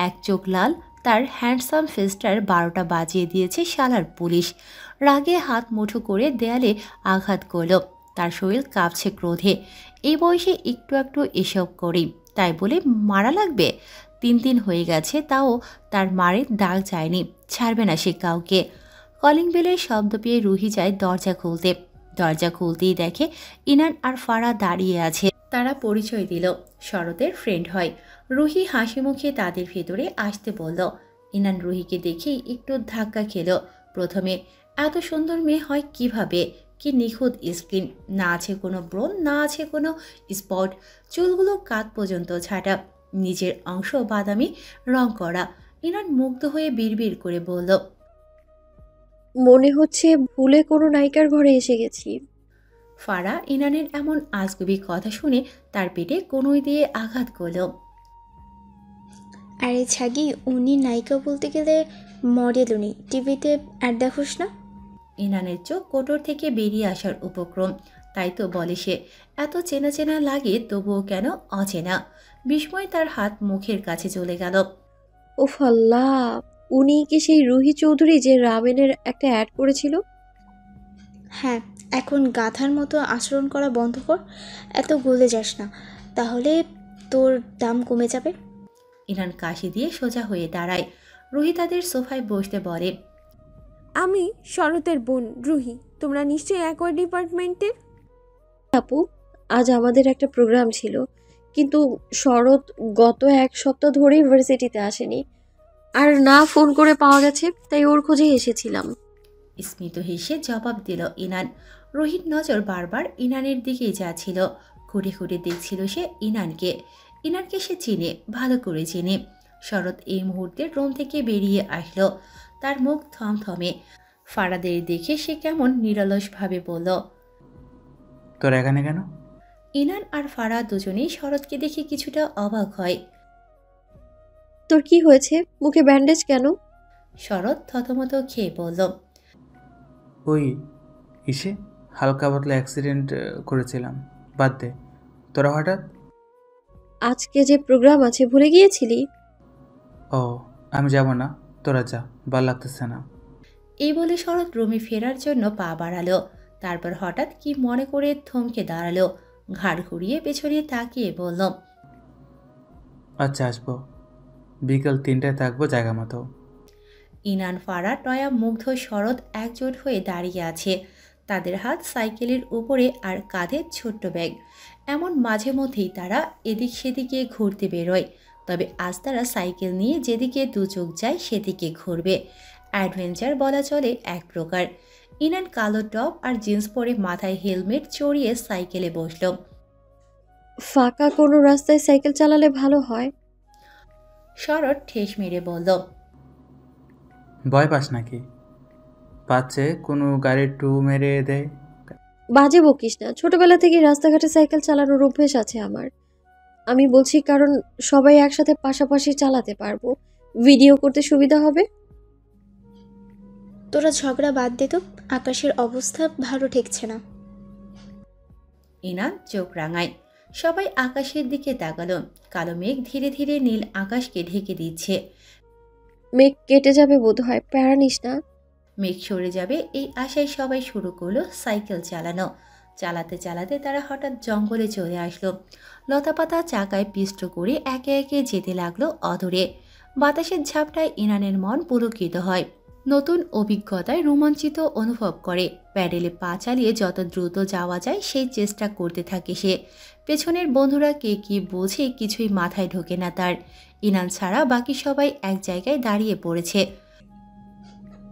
এক চোখ লাল। তার হ্যান্ডসাম ফেসটার 12টা বাজিয়ে দিয়েছে শালার পুলিশ। রাগে হাত মুঠো করে দেয়ালে আঘাত করল। তার শরীর কাঁপছে ক্রোধে। এই বয়সে একটু একটু এসব করি, তাই বলে মারা লাগবে? 3 দিন হয়ে গেছে, তাও তার মারের দাগ যায়নি। ছাড়বে না সে কাউকে। কলিং বেলের শব্দ পেয়ে রুহি যায় দরজা খুলতে। দরজা খুলতেই দেখে ইনান আর ফারা দাঁড়িয়ে আছে। তারা পরিচয় দিল, শরতের ফ্রেন্ড হয়। রুহি হাসি মুখে তাদের ভেতরে আসতে বলল। ইনান রুহিকে দেখেই একটু ধাক্কা খেল। প্রথমে এত সুন্দর মেয়ে হয় কিভাবে? কি নিখুঁত স্কিন, না আছে কোনো ব্রণ, না আছে কোনো স্পট, চুলগুলো কাঁধ পর্যন্ত ছাটা, নিজের অংশ বাদামি রং করা। ইনান মুগ্ধ হয়ে বিড়বিড় করে বলল, মনে হচ্ছে ভুলে কোনো নায়িকার ঘরে এসে গেছি। ফারা ইনানের এমন আজগুবি কথা শুনে তার পেটে কনুই দিয়ে আঘাত করল। আরে ছাগি, উনি নায়িকা বলতে গেলে মডেল। উনি টিভিতে অ্যাড দেখোস না? ইনানের চোখ কোটর থেকে বেরিয়ে আসার উপক্রম। তাই তো বলে সে, এত চেনা চেনা লাগে তবুও কেন অচেনা। বিস্ময় তার হাত মুখের কাছে চলে গেল। ওফ আল্লাহ, উনি কি সেই রুহি চৌধুরী যে রামেনের একটা অ্যাড করেছিল? হ্যাঁ, এখন গাধার মতো আচরণ করা বন্ধ কর, এত গলে যাস না, তাহলে তোর দাম কমে যাবে। ইনান কাশি দিয়ে সোজা হয়ে দাঁড়ায়। রুহি তাদের সোফায় বসতে বলে, আমি শরতের বোন রুহি। তোমরা নিশ্চয়ই একই ডিপার্টমেন্টের। আপু, আজ আমাদের একটা প্রোগ্রাম ছিল, কিন্তু শরৎ গত 1 সপ্তাহ ধরেই ভার্সিটিতে আসেনি, আর না ফোন করে পাওয়া গেছে, তাই ওর খোঁজে এসেছিলাম। স্মিত হেসে জবাব দিল ইনান। রুহির নজর বারবার ইনানের দিকেই যাচ্ছিল। ঘুরে ঘুরে দেখছিল সে ইনানকে। ইনানকে সে চিনে, ভালো করে চিনে। শরৎ এই মুহূর্তে রুম থেকে বেরিয়ে আসলো। তার মুখ থমথমে। ফারাদের দেখে সে কেমন নিরলসভাবে বলল, তোর এখানে কেন? ইনান আর ফারা দুজনেই শরৎকে দেখে কিছুটা অবাক হয়। তোর কি হয়েছে? মুখে ব্যান্ডেজ কেন? শরৎ থতমত খেয়ে বলল, ওই ইসে হালকা পাতলা অ্যাক্সিডেন্ট করেছিলাম, বাদ দে। তোরা হঠাৎ? আজকে যে প্রোগ্রাম আছে ভুলে গিয়েছিলি? ও, আমি যাব না, তোরা যা, ভাল লাগতেছে না। এই বলে শরৎ রুমে ফেরার জন্য পা বাড়ালো। তারপর হঠাৎ কি মনে করে থমকে দাঁড়ালো। ঘাড় ঘুরিয়ে পেছনে তাকিয়ে বলল, আচ্ছা, আসবো। বিকেল 3টায় থাকবো জায়গা মতো। ইনান, ফারা, টয়া, মুগ্ধ, শরৎ একজোট হয়ে দাঁড়িয়ে আছে। তাদের হাত সাইকেলের উপরে আর কাঁধে ছোট্ট ব্যাগ। এমন মাঝে মধ্যেই তারা এদিক সেদিকে ঘুরতে বেরোয়। তবে আজ তারা সাইকেল নিয়ে যেদিকে দু চোখ যায় সেদিকে ঘুরবে। অ্যাডভেঞ্চার বলা চলে এক প্রকার। ইনান কালো টপ আর জিন্স পরে মাথায় হেলমেট চড়িয়ে সাইকেলে বসল। ফাঁকা কোনো রাস্তায় সাইকেল চালালে ভালো হয়। শরৎ ঠেস মেরে বলল, ভয় পাস নাকি? পাচ্ছে কোনো গাড়ি টু মেরে দেয়। বাজে বকিস না, ছোটবেলা থেকে রাস্তাঘাটে সাইকেল চালানোর অভ্যেস আছে আমার। আমি বলছি কারণ সবাই একসাথে পাশাপাশি চালাতে পারবো, ভিডিও করতে সুবিধা হবে। তোরা ঝগড়া বাদ দে তো, আকাশের অবস্থা ভালো ঠেকছে না। ইনান চোখ রাঙায়। সবাই আকাশের দিকে তাকালো। কালো মেঘ ধীরে ধীরে নীল আকাশকে ঢেকে দিচ্ছে। মেঘ কেটে যাবে বোধহয়, প্যারা নিস না। মেঘ সরে যাবে এই আশায় সবাই শুরু করলো সাইকেল চালানো। চালাতে চালাতে তারা হঠাৎ জঙ্গলে চলে আসলো। লতাপাতা চাকায় পিষ্ট করে একে একে যেতে লাগলো অদূরে। বাতাসের ঝাপটায় ইনানের মন পুলকিত হয়। নতুন অভিজ্ঞতায় রোমাঞ্চিত অনুভব করে। প্যাডেলে পা চালিয়ে যত দ্রুত যাওয়া যায় সেই চেষ্টা করতে থাকে সে। পেছনের বন্ধুরা কে কি বোঝে কিছুই মাথায় ঢোকে না তার। ইনান ছাড়া বাকি সবাই এক জায়গায় দাঁড়িয়ে পড়েছে।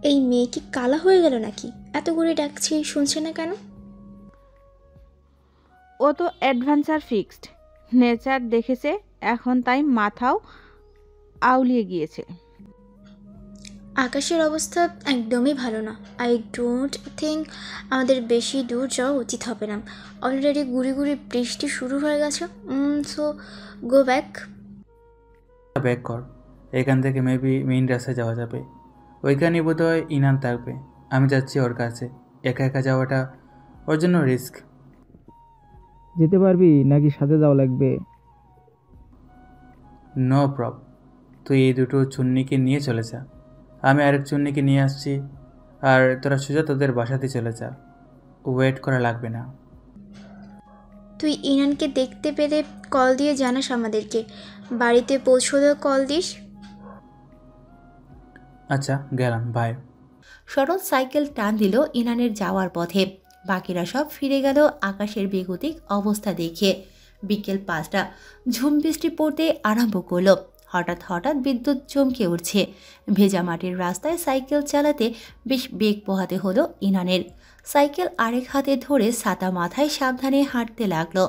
এই মেয়ে কি কালা হয়ে গেল নাকি? এত করে ডাকছি, শুনছে না কেন? ও তো অ্যাডভেঞ্চার ফিক্সড নেচার দেখেছে, এখন তাই মাথাও আউলিয়ে গিয়েছে। আকাশের অবস্থা একদমই ভালো না। আই ডোন্ট থিঙ্ক আমাদের বেশি দূর যাওয়া উচিত হবে না। অলরেডি গুড়ি গুড়ি বৃষ্টি শুরু হয়ে গেছে। So go back. ব্যাক কর, এখান থেকে মেবি মেইন রাস্তায় যাওয়া যাবে। ওইখানেই বোধহয় ইনান থাকবে। আমি যাচ্ছি ওর কাছে। একা একা যাওয়াটা ওর জন্য রিস্ক। যেতে পারবি নাকি সাথে যাওয়া লাগবে? নো প্রব, তুই এই দুটো চুন্নিকে নিয়ে চলে যা, আমি আরেক চুন্নিকে নিয়ে আসছি। আর তোরা সোজা তোদের বাসাতে চলে যা, ওয়েট করা লাগবে না। তুই ইনানকে দেখতে পেলে কল দিয়ে জানাস আমাদেরকে। বাড়িতে পৌঁছলেও কল দিস। আচ্ছা, গেলাম, বাই। শরৎ সাইকেল টান দিল ইনানের যাওয়ার পথে। বাকিরা সব ফিরে গেল আকাশের বেগতিক অবস্থা দেখে। বিকেল 5টা, ঝুম বৃষ্টি পড়তে আরম্ভ করলো। হঠাৎ হঠাৎ বিদ্যুৎ চমকে উঠছে। ভেজা মাটির রাস্তায় সাইকেল চালাতে বেশ বেগ পোহাতে হলো ইনানের। সাইকেল আরেক হাতে ধরে ছাতা মাথায় সাবধানে হাঁটতে লাগলো।